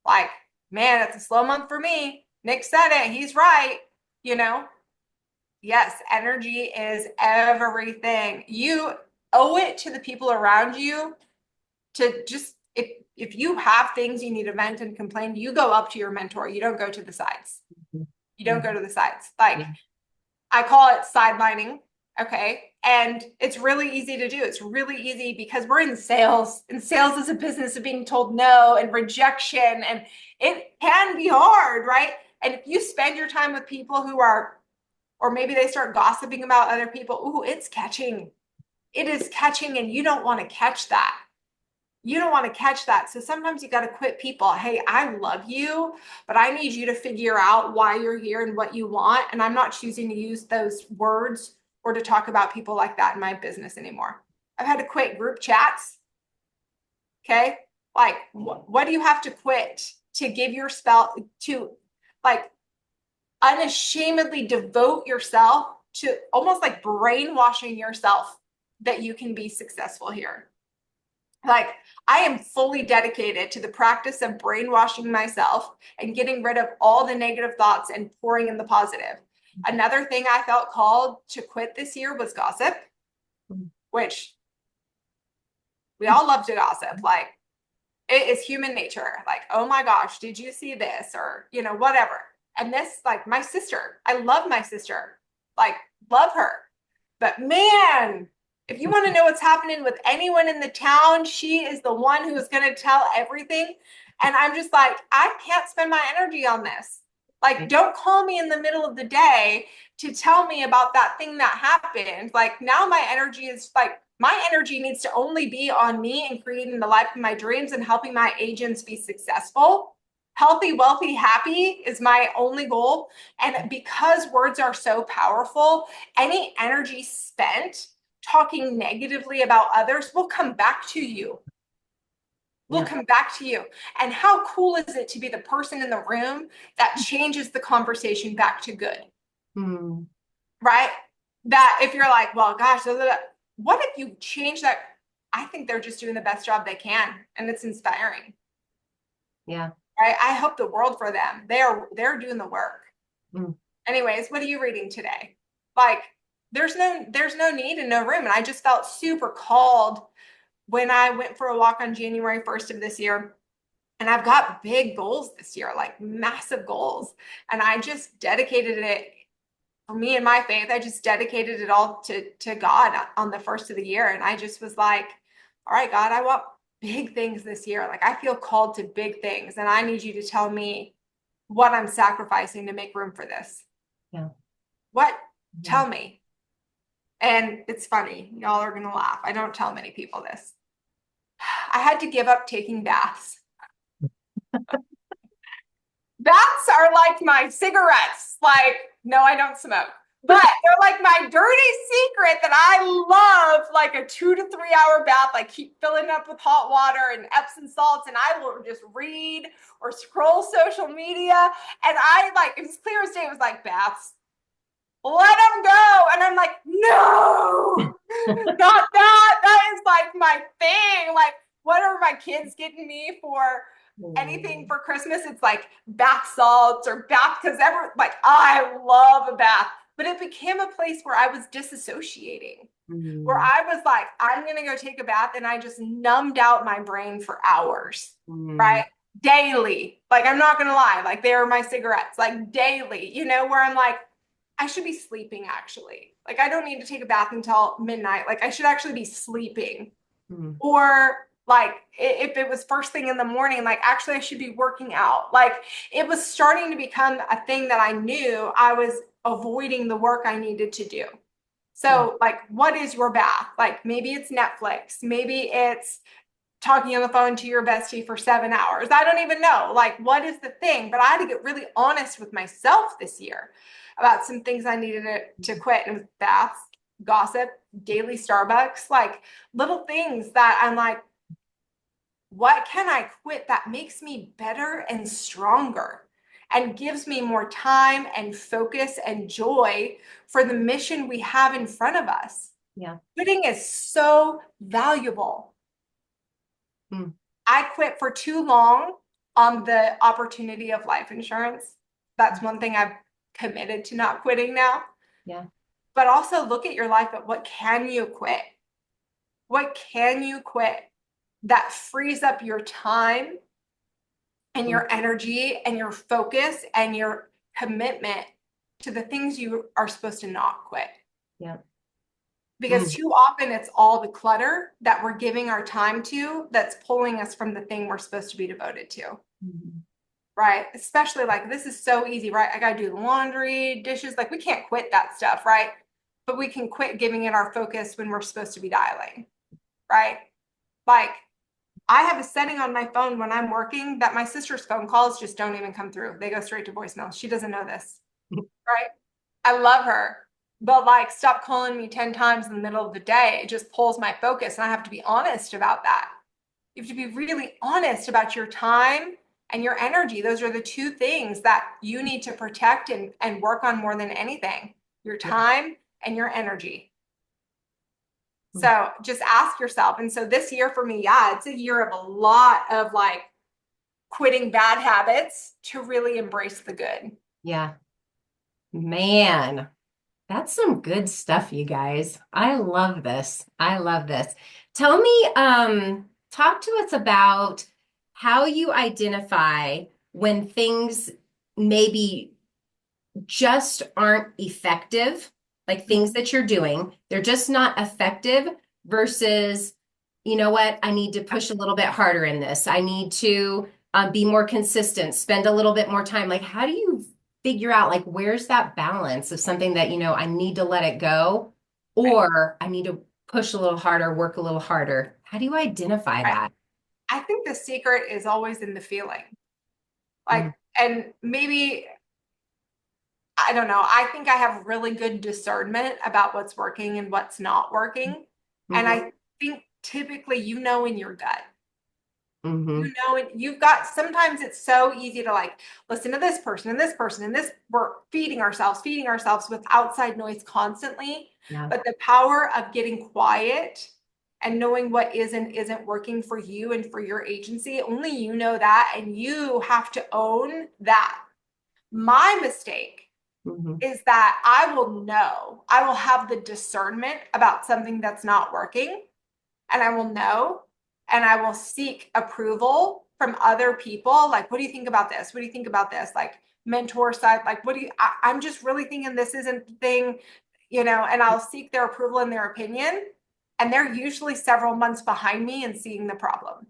Like, man, it's a slow month for me. Nick said it. He's right. You know? Yes, energy is everything. You owe it to the people around you to just, if you have things you need to vent and complain, you go up to your mentor. You don't go to the sides. You don't go to the sides. Like, I call it sidelining. Okay. And it's really easy to do. It's really easy because we're in sales, and sales is a business of being told no and rejection. And it can be hard, right? And if you spend your time with people who are, or maybe they start gossiping about other people, ooh, it's catching. It is catching, and you don't want to catch that. You don't want to catch that. So sometimes you got to quit people. Hey, I love you, but I need you to figure out why you're here and what you want. And I'm not choosing to use those words or to talk about people like that in my business anymore. I've had to quit group chats. Okay. Like, what do you have to quit to give your spell to like unashamedly devote yourself to almost like brainwashing yourself that you can be successful here? Like, I am fully dedicated to the practice of brainwashing myself and getting rid of all the negative thoughts and pouring in the positive. Another thing I felt called to quit this year was gossip, which we all love to gossip. Like, it is human nature. Like, oh my gosh, did you see this? Or, you know, whatever. And this, like, my sister, I love my sister, like, love her. But man, if you want to know what's happening with anyone in the town, she is the one who is going to tell everything. And I'm just like, I can't spend my energy on this. Like, don't call me in the middle of the day to tell me about that thing that happened. Like, now my energy is like, my energy needs to only be on me and creating the life of my dreams and helping my agents be successful. Healthy, wealthy, happy is my only goal. And because words are so powerful, any energy spent talking negatively about others will come back to you. Will come back to you. And how cool is it to be the person in the room that changes the conversation back to good? Right? That if you're like, well, gosh, what if you change that? I think they're just doing the best job they can, and it's inspiring. Yeah. Right? I hope the world for them. They're doing the work. Anyways, what are you reading today? Like, there's no need and no room. And I just felt super called when I went for a walk on January 1st of this year. And I've got big goals this year, like massive goals. And I just dedicated it for me and my faith. I just dedicated it all to God on the first of the year. And I just was like, all right, God, I want big things this year. Like, I feel called to big things. And I need you to tell me what I'm sacrificing to make room for this. Yeah. What? Tell me. And it's funny. Y'all are going to laugh. I don't tell many people this. I had to give up taking baths. Baths are like my cigarettes. Like, no, I don't smoke. But they're like my dirty secret that I love, like a 2 to 3 hour bath. I keep filling up with hot water and Epsom salts, and I will just read or scroll social media. And I like, it was clear as day, it was like, baths, let them go. And I'm like, no, not that. That is like my thing. Like, what are my kids getting me for anything for Christmas? It's like bath salts or bath, because like, I love a bath. But it became a place where I was disassociating, where I was like, I'm going to go take a bath. And I just numbed out my brain for hours, right? Daily. Like, I'm not going to lie. Like, they were my cigarettes, like daily, you know, where I'm like, I should be sleeping actually. Like, I don't need to take a bath until midnight. Like, I should actually be sleeping. Or like, if it was first thing in the morning, like, actually I should be working out. Like, it was starting to become a thing that I knew I was avoiding the work I needed to do. So like, what is your bath? Like, maybe it's Netflix, maybe it's talking on the phone to your bestie for 7 hours. I don't even know. Like, what is the thing? But I had to get really honest with myself this year about some things I needed to quit. And it was baths, gossip, daily Starbucks, like little things that I'm like, what can I quit that makes me better and stronger and gives me more time and focus and joy for the mission we have in front of us? Yeah. Quitting is so valuable. I quit for too long on the opportunity of life insurance. That's one thing I've committed to not quitting now. Yeah. But also look at your life, at what can you quit? What can you quit that frees up your time and your energy and your focus and your commitment to the things you are supposed to not quit? Yeah. Because too often it's all the clutter that we're giving our time to that's pulling us from the thing we're supposed to be devoted to. Right? Especially like, this is so easy, right? I got to do the laundry, dishes. Like, we can't quit that stuff, right? But we can quit giving it our focus when we're supposed to be dialing, right? Like, I have a setting on my phone when I'm working that my sister's phone calls just don't even come through. They go straight to voicemail. She doesn't know this, right? I love her. But like, stop calling me 10 times in the middle of the day. It just pulls my focus. And I have to be honest about that. You have to be really honest about your time and your energy. Those are the two things that you need to protect and work on more than anything: your time and your energy. So just ask yourself. And so this year for me, it's a year of a lot of like quitting bad habits to really embrace the good. Yeah. Man, that's some good stuff, you guys. I love this. I love this. Tell me, talk to us about how you identify when things maybe just aren't effective, like things that you're doing, they're just not effective versus, you know what, I need to push a little bit harder in this. I need to be more consistent, spend a little bit more time. Like, how do you figure out, like, where's that balance of something that, I need to let it go, Right. or I need to push a little harder, work a little harder? How do you identify Right. that? I think the secret is always in the feeling. Mm, Like, and maybe, I don't know, I think I have really good discernment about what's working and what's not working. And mhm, I think typically you know in your gut. mhm, You know, and you've got sometimes it's so easy to like listen to this person and this person and this. We're feeding ourselves with outside noise constantly. yeah, But the power of getting quiet and knowing what is and isn't working for you and for your agency, only you know that, and you have to own that. My mistake mhm, is that I will have the discernment about something that's not working, and I will know, and I will seek approval from other people. Like, what do you think about this? What do you think about this? Like, mentor side, like, I'm just really thinking this isn't the thing, and I'll seek their approval and their opinion. And they're usually several months behind me in seeing the problem.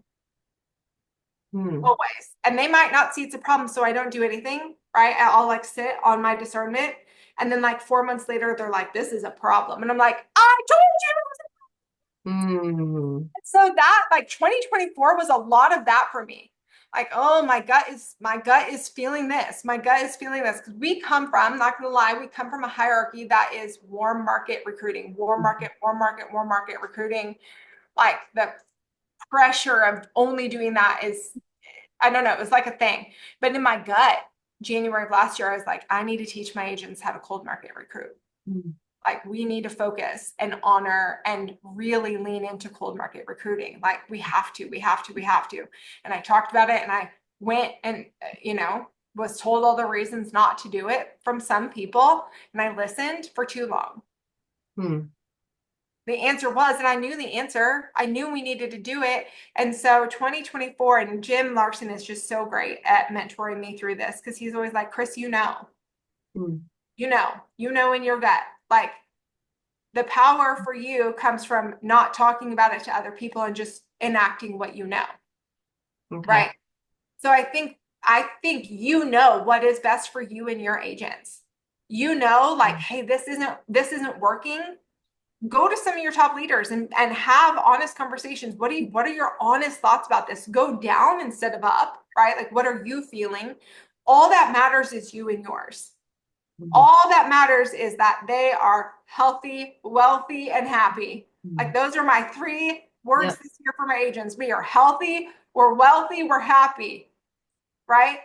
mm, Always. And they might not see it's a problem, so I don't do anything, right? I'll like sit on my discernment. And then like 4 months later, they're like, this is a problem. And I'm like, I told you. mm, So that like 2024 was a lot of that for me. Like, oh, my gut is feeling this. My gut is feeling this. Because we come from, I'm not gonna lie, we come from a hierarchy that is warm market recruiting, warm market, warm market, warm market recruiting. Like the pressure of only doing that is, I don't know, it was like a thing. But in my gut, January of last year, I was like, I need to teach my agents how to cold market recruit. mm, Like, we need to focus and honor and really lean into cold market recruiting. Like, we have to. And I talked about it, and I went and, was told all the reasons not to do it from some people. And I listened for too long. mm, The answer was, and I knew the answer. I knew we needed to do it. And so 2024, and Jim Larson is just so great at mentoring me through this, because he's always like, Chris, mm, in your gut. Like, the power for you comes from not talking about it to other people and just enacting what you know. okay. Right. So I think what is best for you and your agents. Like, hey, this isn't working. Go to some of your top leaders and have honest conversations. What are your honest thoughts about this? Go down instead of up, right? Like, what are you feeling? All that matters is you and yours. Mhm, All that matters is that they are healthy, wealthy, and happy. Like, mhm. those are my three words Yep. this year for my agents. We are healthy, we're wealthy, we're happy, right?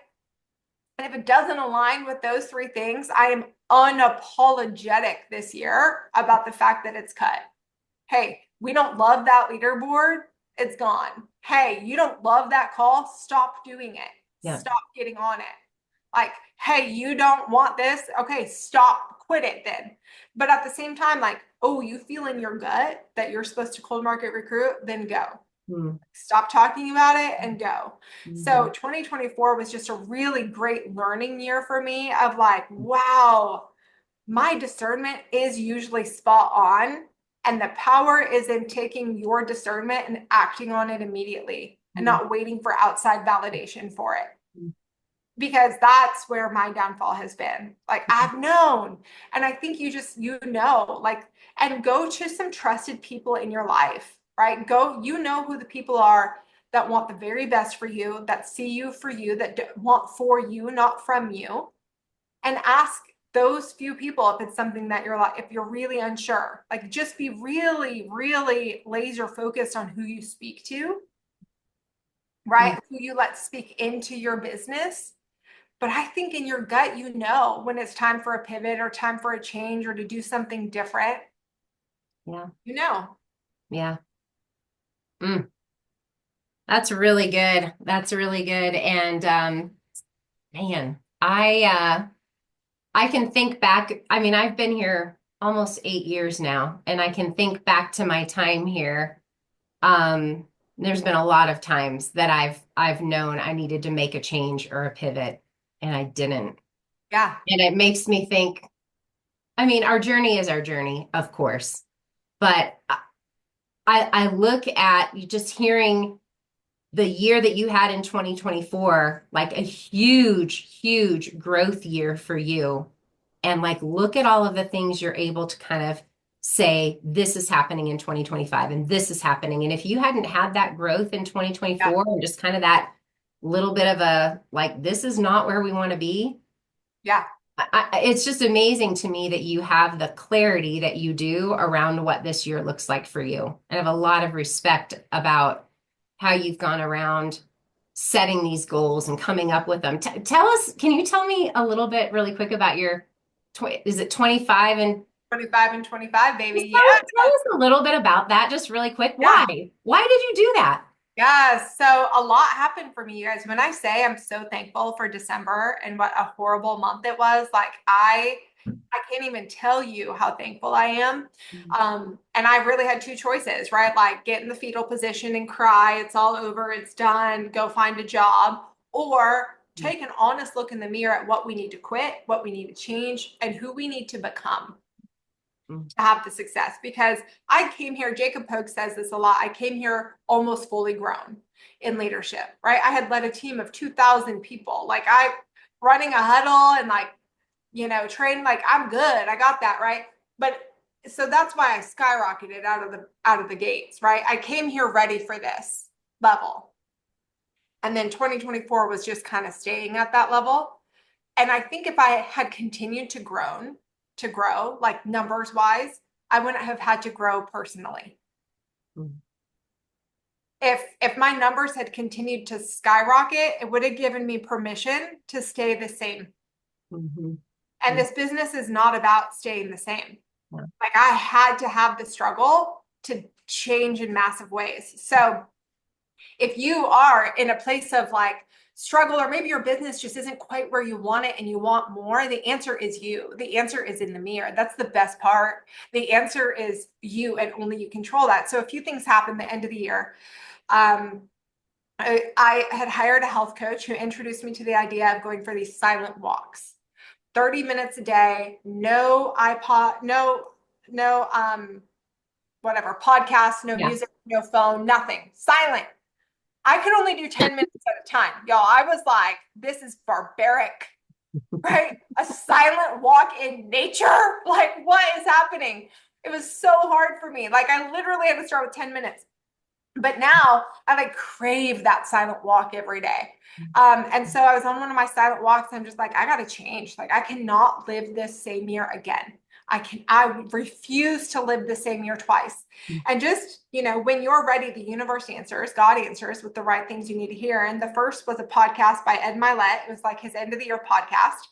And if it doesn't align with those three things, I am unapologetic this year about the fact that it's cut. Hey, we don't love that leaderboard. It's gone. Hey, you don't love that call. Stop doing it. Yep. Stop getting on it. Like, hey, you don't want this. Okay, stop, quit it then. But at the same time, like, oh, you feel in your gut that you're supposed to cold market recruit, then go. Mm, Stop talking about it and go. So mhm, 2024 was just a really great learning year for me of like, wow, my discernment is usually spot on. And the power is in taking your discernment and acting on it immediately and mhm, not waiting for outside validation for it. mhm. Because that's where my downfall has been. Like, I've known. And I think like, and go to some trusted people in your life, right? Go, who the people are that want the very best for you, that see you for you, that want for you, not from you, and ask those few people if it's something that you're like, if you're really unsure, like, just be really, really laser focused on who you speak to, Mm, right? Who you let speak into your business. But I think in your gut, when it's time for a pivot or time for a change or to do something different, yeah. you know. Yeah. Mm, that's really good. That's really good. And man, I can think back. I mean, I've been here almost 8 years now, and I can think back to my time here. Um, there's been a lot of times that I've known I needed to make a change or a pivot, and I didn't. Yeah. And it makes me think, I mean, our journey is our journey, of course, but I look at you just hearing the year that you had in 2024, like a huge, huge growth year for you. And like, look at all of the things you're able to kind of say, this is happening in 2025 and this is happening. And if you hadn't had that growth in Yeah. 2024 and just kind of that little bit of a like, this is not where we want to be, Yeah. it's just amazing to me that you have the clarity that you do around what this year looks like for you. I have a lot of respect about how you've gone around setting these goals and coming up with them. Tell us, can you tell me a little bit really quick about your, is it 25 and 25 and 25, just baby. Yeah. tell us a little bit about that, just really quick. Yeah. Why? Why did you do that? Yeah, so a lot happened for me, you guys. When I say I'm so thankful for December and what a horrible month it was, like I can't even tell you how thankful I am. And I really had two choices, right? Like get in the fetal position and cry, it's all over, it's done, go find a job, or take an honest look in the mirror at what we need to quit, what we need to change, and who we need to become to have the success. Because I came here, Jacob Pogue says this a lot, I came here almost fully grown in leadership, right? I had led a team of 2,000 people. Like I running a huddle and like, train, like I'm good. I got that, right? But so that's why I skyrocketed out of the gates, right? I came here ready for this level. And then 2024 was just kind of staying at that level. And I think if I had continued to grow, like numbers wise, I wouldn't have had to grow personally. Mm-hmm. If my numbers had continued to skyrocket, it would have given me permission to stay the same. Mm-hmm. And this business is not about staying the same. Yeah. Like I had to have the struggle to change in massive ways. So if you are in a place of like struggle, or maybe your business just isn't quite where you want it and you want more, the answer is you. The answer is in the mirror. That's the best part. The answer is you, and only you control that. So a few things happened at the end of the year. I had hired a health coach who introduced me to the idea of going for these silent walks, 30 minutes a day, no iPod, no whatever, podcast, no Yeah. music, no phone, nothing, silent. I could only do 10 minutes at a time. Y'all, I was like, this is barbaric, right? A silent walk in nature? Like, what is happening? It was so hard for me. Like, I literally had to start with 10 minutes. But now I like crave that silent walk every day. And so I was on one of my silent walks. And I'm just like, I got to change. Like, I cannot live this same year again. I refuse to live the same year twice. And just, when you're ready, the universe answers, God answers with the right things you need to hear. And the first was a podcast by Ed Milet. It was like his end of the year podcast.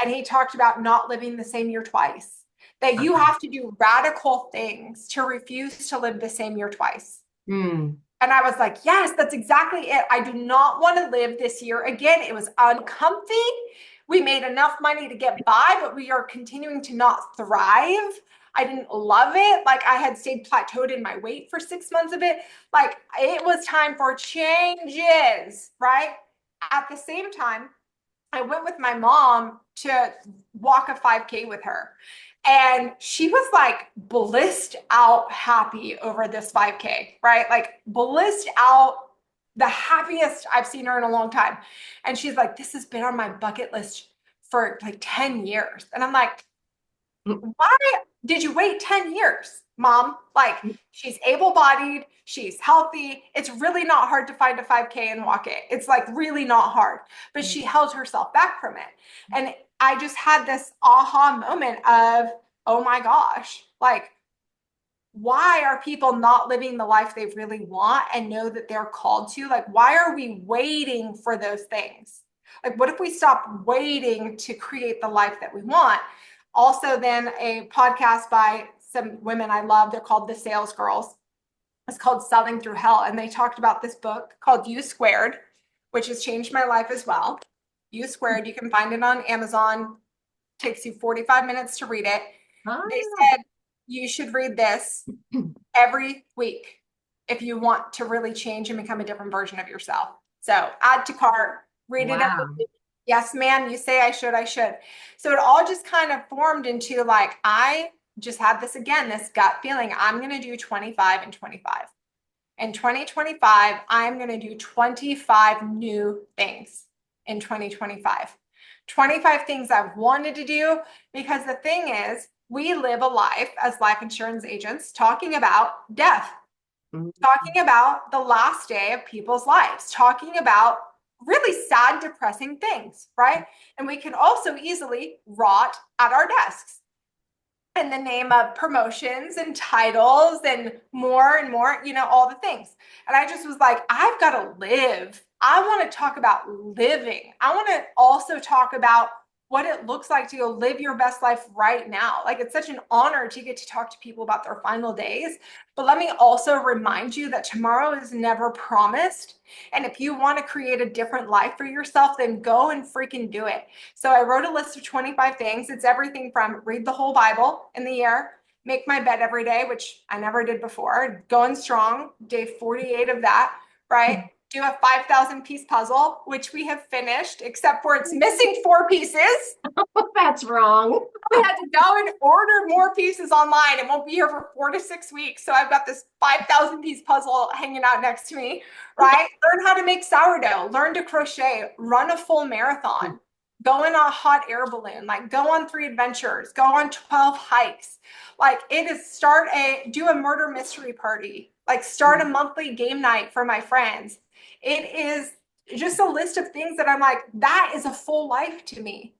And he talked about not living the same year twice, that you have to do radical things to refuse to live the same year twice. And I was like, yes, that's exactly it. I do not want to live this year again. It was uncomfy. We made enough money to get by, but we are continuing to not thrive. I didn't love it. Like I had stayed plateaued in my weight for 6 months of it. Like it was time for changes, right? At the same time, I went with my mom to walk a 5K with her. And she was like blissed out happy over this 5K, right? Like blissed out, the happiest I've seen her in a long time. And she's like, this has been on my bucket list for like 10 years. And I'm like, why did you wait 10 years, Mom? Like she's able-bodied, she's healthy. It's really not hard to find a 5K and walk it. It's like really not hard, but she held herself back from it. And I just had this aha moment of, oh my gosh, like, why are people not living the life they really want and know that they're called to? Like, why are we waiting for those things? Like, what if we stop waiting to create the life that we want? Also, then a podcast by some women I love, they're called The Sales Girls. It's called Selling Through Hell. And they talked about this book called U Squared, which has changed my life as well. U Squared, you can find it on Amazon. Takes you 45 minutes to read it. Ah. They said you should read this every week if you want to really change and become a different version of yourself. So add to cart, read it every Wow. week. Yes, ma'am, you say I should, I should. So it all just kind of formed into like, I just had this again, this gut feeling. I'm going to do 25 and 25. In 2025, I'm going to do 25 new things in 2025. 25 things I've wanted to do, because the thing is, we live a life as life insurance agents talking about death, Mhm. talking about the last day of people's lives, talking about really sad, depressing things, right? And we can also easily rot at our desks in the name of promotions and titles and more, all the things. And I just was like, I've got to live. I want to talk about living. I want to also talk about what it looks like to go live your best life right now. Like, it's such an honor to get to talk to people about their final days. But let me also remind you that tomorrow is never promised. And if you want to create a different life for yourself, then go and freaking do it. So I wrote a list of 25 things. It's everything from read the whole Bible in the year, make my bed every day, which I never did before, going strong, day 48 of that, right? Do a 5,000 piece puzzle, which we have finished, except for it's missing 4 pieces. That's wrong. We had to go and order more pieces online. It won't be here for 4 to 6 weeks. So I've got this 5,000 piece puzzle hanging out next to me, right? Learn how to make sourdough, learn to crochet, run a full marathon, go in a hot air balloon, like go on 3 adventures, go on 12 hikes. Like, it is do a murder mystery party, like start a monthly game night for my friends. It is just a list of things that I'm like, that is a full life to me.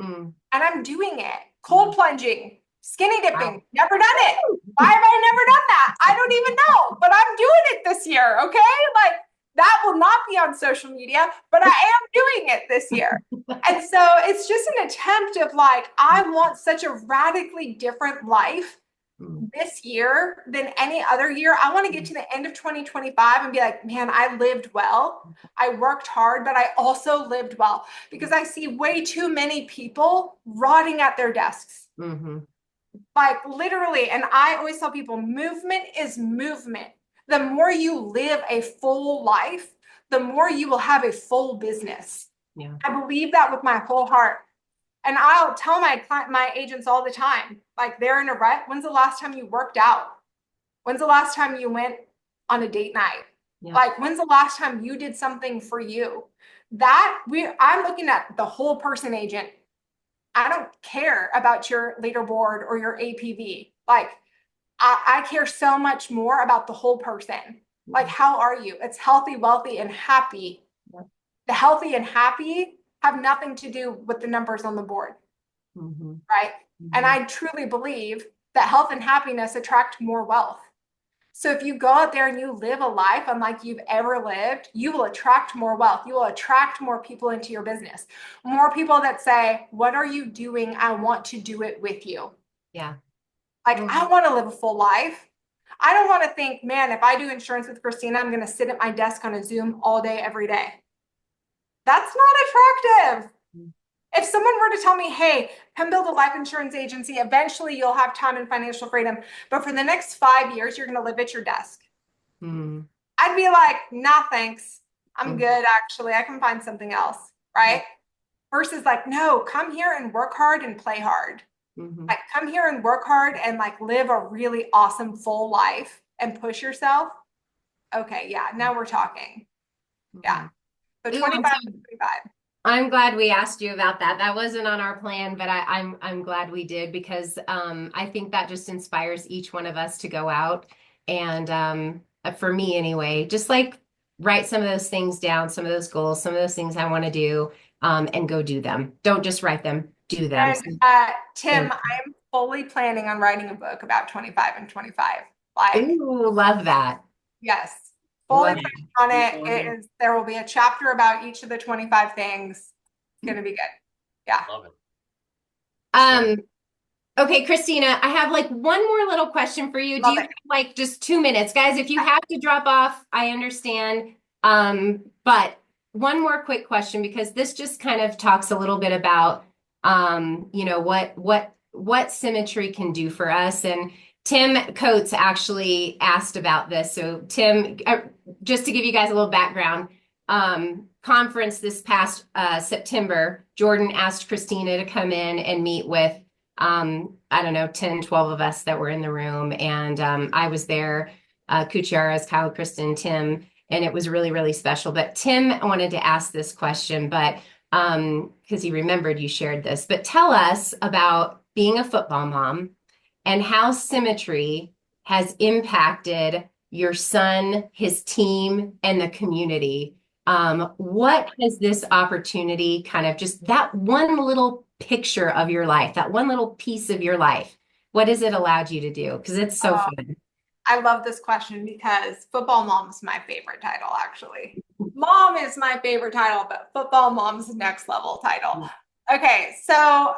Mm. And I'm doing it. Cold plunging, skinny dipping, Wow. never done it. Why have I never done that? I don't even know, but I'm doing it this year. Okay. Like, that will not be on social media, but I am doing it this year. And so it's just an attempt of like, I want such a radically different life this year than any other year. I want to get to the end of 2025 and be like, man, I lived well. I worked hard, but I also lived well, because I see way too many people rotting at their desks. Mm-hmm. Like, literally. And I always tell people, movement is movement. The more you live a full life, the more you will have a full business. Yeah. I believe that with my whole heart. And I'll tell my agents all the time, like, they're in a rut. When's the last time you worked out? When's the last time you went on a date night? Yeah. Like, when's the last time you did something for you? I'm looking at the whole person, agent. I don't care about your leaderboard or your APV. Like, I care so much more about the whole person. Like, how are you? It's healthy, wealthy, and happy. Yeah. The healthy and happy have nothing to do with the numbers on the board. Mm-hmm. Right? Mm-hmm. And I truly believe that health and happiness attract more wealth. So if you go out there and you live a life unlike you've ever lived, you will attract more wealth. You will attract more people into your business. More people that say, what are you doing? I want to do it with you. Yeah. Like, I want to live a full life. I don't want to think, man, if I do insurance with Kristina, I'm going to sit at my desk on a Zoom all day, every day. That's not attractive. If someone were to tell me, hey, come build a life insurance agency, eventually you'll have time and financial freedom, but for the next 5 years, you're going to live at your desk. Mm. I'd be like, nah, thanks. I'm good, actually. I can find something else, right? Versus like, no, come here and work hard and play hard. Mm-hmm. Like, come here and work hard and like live a really awesome full life and push yourself. Okay, yeah, now we're talking. Yeah. So Ooh, 25 to 25. I'm glad we asked you about that. That wasn't on our plan, but I'm glad we did, because I think that just inspires each one of us to go out and for me anyway, just like write some of those things down, some of those goals, some of those things I want to do, and go do them. Don't just write them, do them. And Tim, I'm fully planning on writing a book about 25 and 25. Like, ooh, love that. yes, fully Love planning on it. There will be a chapter about each of the 25 things. It's going to be good. Yeah. Love it. Okay, Kristina, I have like one more little question for you. Do Love you it. have like just 2 minutes? Guys, if you have to drop off, I understand. But one more quick question, because this just kind of talks a little bit about you know, what symmetry can do for us. And Tim Coates actually asked about this. So Tim, just to give you guys a little background, conference this past September, Jordan asked Kristina to come in and meet with, I don't know, 10, 12 of us that were in the room. And I was there, Kucharas, Kyle, Kristen, Tim, and it was really, really special. But Tim wanted to ask this question, but because he remembered you shared this, but tell us about being a football mom and how symmetry has impacted your son, his team, and the community. What has this opportunity kind of just that one little picture of your life, that one little piece of your life, what has it allowed you to do? Because it's so fun. I love this question because football mom's my favorite title, actually. Mom is my favorite title, but football mom's next level title. Okay, so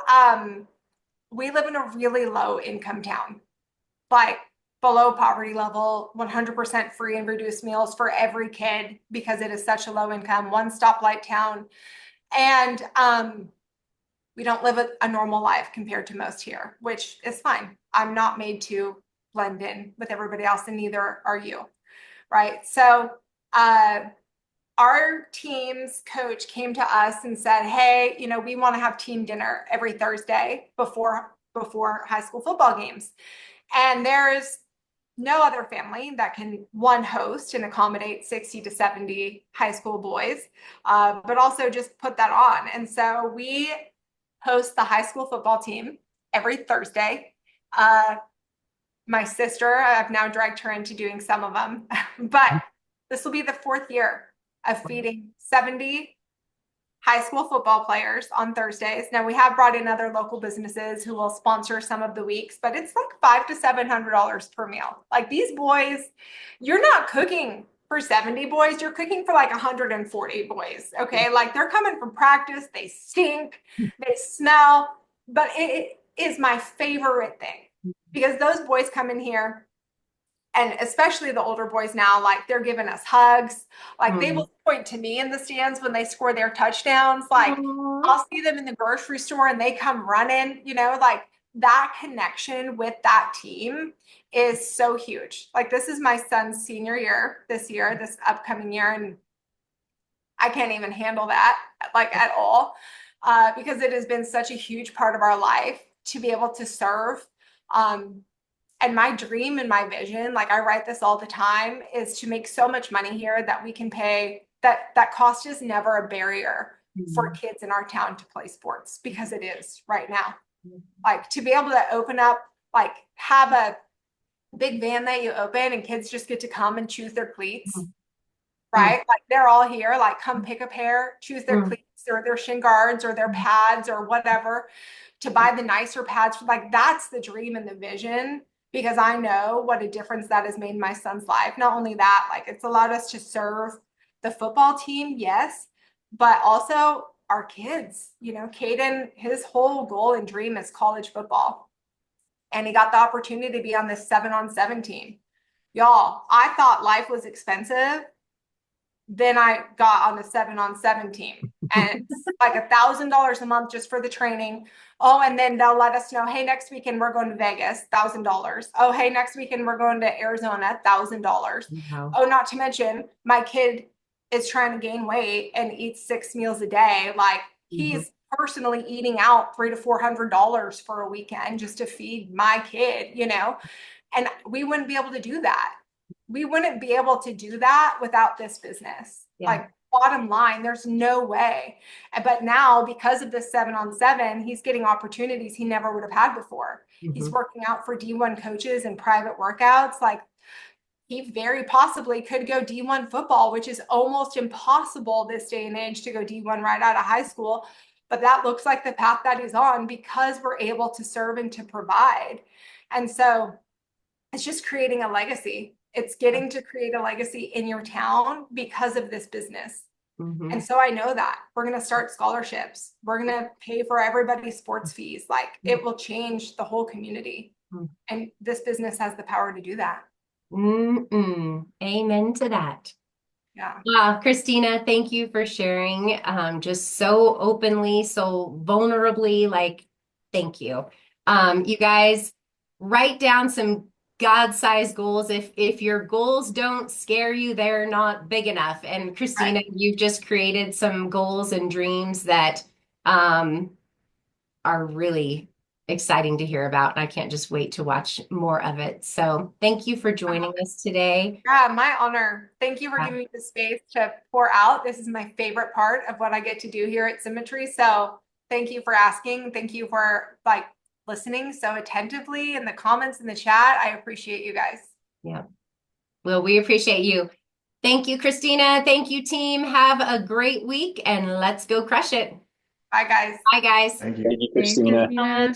we live in a really low income town, like below poverty level, 100% free and reduced meals for every kid because it is such a low income, one stoplight town. And we don't live a normal life compared to most here, which is fine. I'm not made to blend in with everybody else, and neither are you, right? So our team's coach came to us and said, hey, you know, we want to have team dinner every Thursday before high school football games. And there's no other family that can, one, host and accommodate 60 to 70 high school boys, but also just put that on. And so we host the high school football team every Thursday. My sister, I've now dragged her into doing some of them, but this will be the 4th year of feeding 70 high school football players on Thursdays. Now we have brought in other local businesses who will sponsor some of the weeks, but it's like $500 to $700 per meal. Like these boys, you're not cooking for 70 boys, you're cooking for like 140 boys. Okay. Like they're coming from practice, they stink, they smell, but it is my favorite thing because those boys come in here, and especially the older boys now, like they're giving us hugs. Like they will point to me in the stands when they score their touchdowns. Like I'll see them in the grocery store and they come running, you know, like that connection with that team is so huge. Like this is my son's senior year this upcoming year. And I can't even handle that like at all because it has been such a huge part of our life to be able to serve. And my dream and my vision, like I write this all the time, is to make so much money here that we can pay that cost is never a barrier for kids in our town to play sports because it is right now. Like to be able to open up, like have a big van that you open and kids just get to come and choose their cleats, right? Like they're all here, like come pick a pair, choose their cleats or their shin guards or their pads or whatever to buy the nicer pads. Like that's the dream and the vision because I know what a difference that has made in my son's life. Not only that, like it's allowed us to serve the football team, yes, but also our kids. You know, Caden, his whole goal and dream is college football. And he got the opportunity to be on this 7-on-7 team. Y'all, I thought life was expensive. Then I got on the 7-on-7 team and it's like $1,000 a month just for the training. Oh, and then they'll let us know, hey, next weekend we're going to Vegas, $1,000. Oh, hey, next weekend we're going to Arizona, $1,000. Wow. Oh, not to mention my kid is trying to gain weight and eats 6 meals a day. Like he's personally eating out $300 to $400 for a weekend just to feed my kid, you know, and we wouldn't be able to do that. We wouldn't be able to do that without this business. Yeah. Like bottom line, there's no way. But now because of this 7-on-7, he's getting opportunities he never would have had before. He's working out for D1 coaches and private workouts. Like he very possibly could go D1 football, which is almost impossible this day and age to go D1 right out of high school. But that looks like the path that he's on because we're able to serve and to provide. And so it's just creating a legacy. It's getting to create a legacy in your town because of this business. And so I know that we're going to start scholarships. We're going to pay for everybody's sports fees. Like it will change the whole community. And this business has the power to do that. Amen to that. Yeah. Kristina, thank you for sharing just so openly, so vulnerably. Like, thank you. You guys, write down some God-sized goals. If your goals don't scare you, they're not big enough. And Right. Kristina, you've just created some goals and dreams that um, are really exciting to hear about. And I can't just wait to watch more of it. So thank you for joining us today. Yeah, my honor. Thank you for Yeah. giving me the space to pour out. This is my favorite part of what I get to do here at Symmetry. So thank you for asking. Thank you for like listening so attentively in the comments in the chat. I appreciate you guys. Yeah. Well, we appreciate you. Thank you, Kristina. Thank you, team. Have a great week and let's go crush it. Bye, guys. Bye, guys. Thank Thank you, Christina. Christina.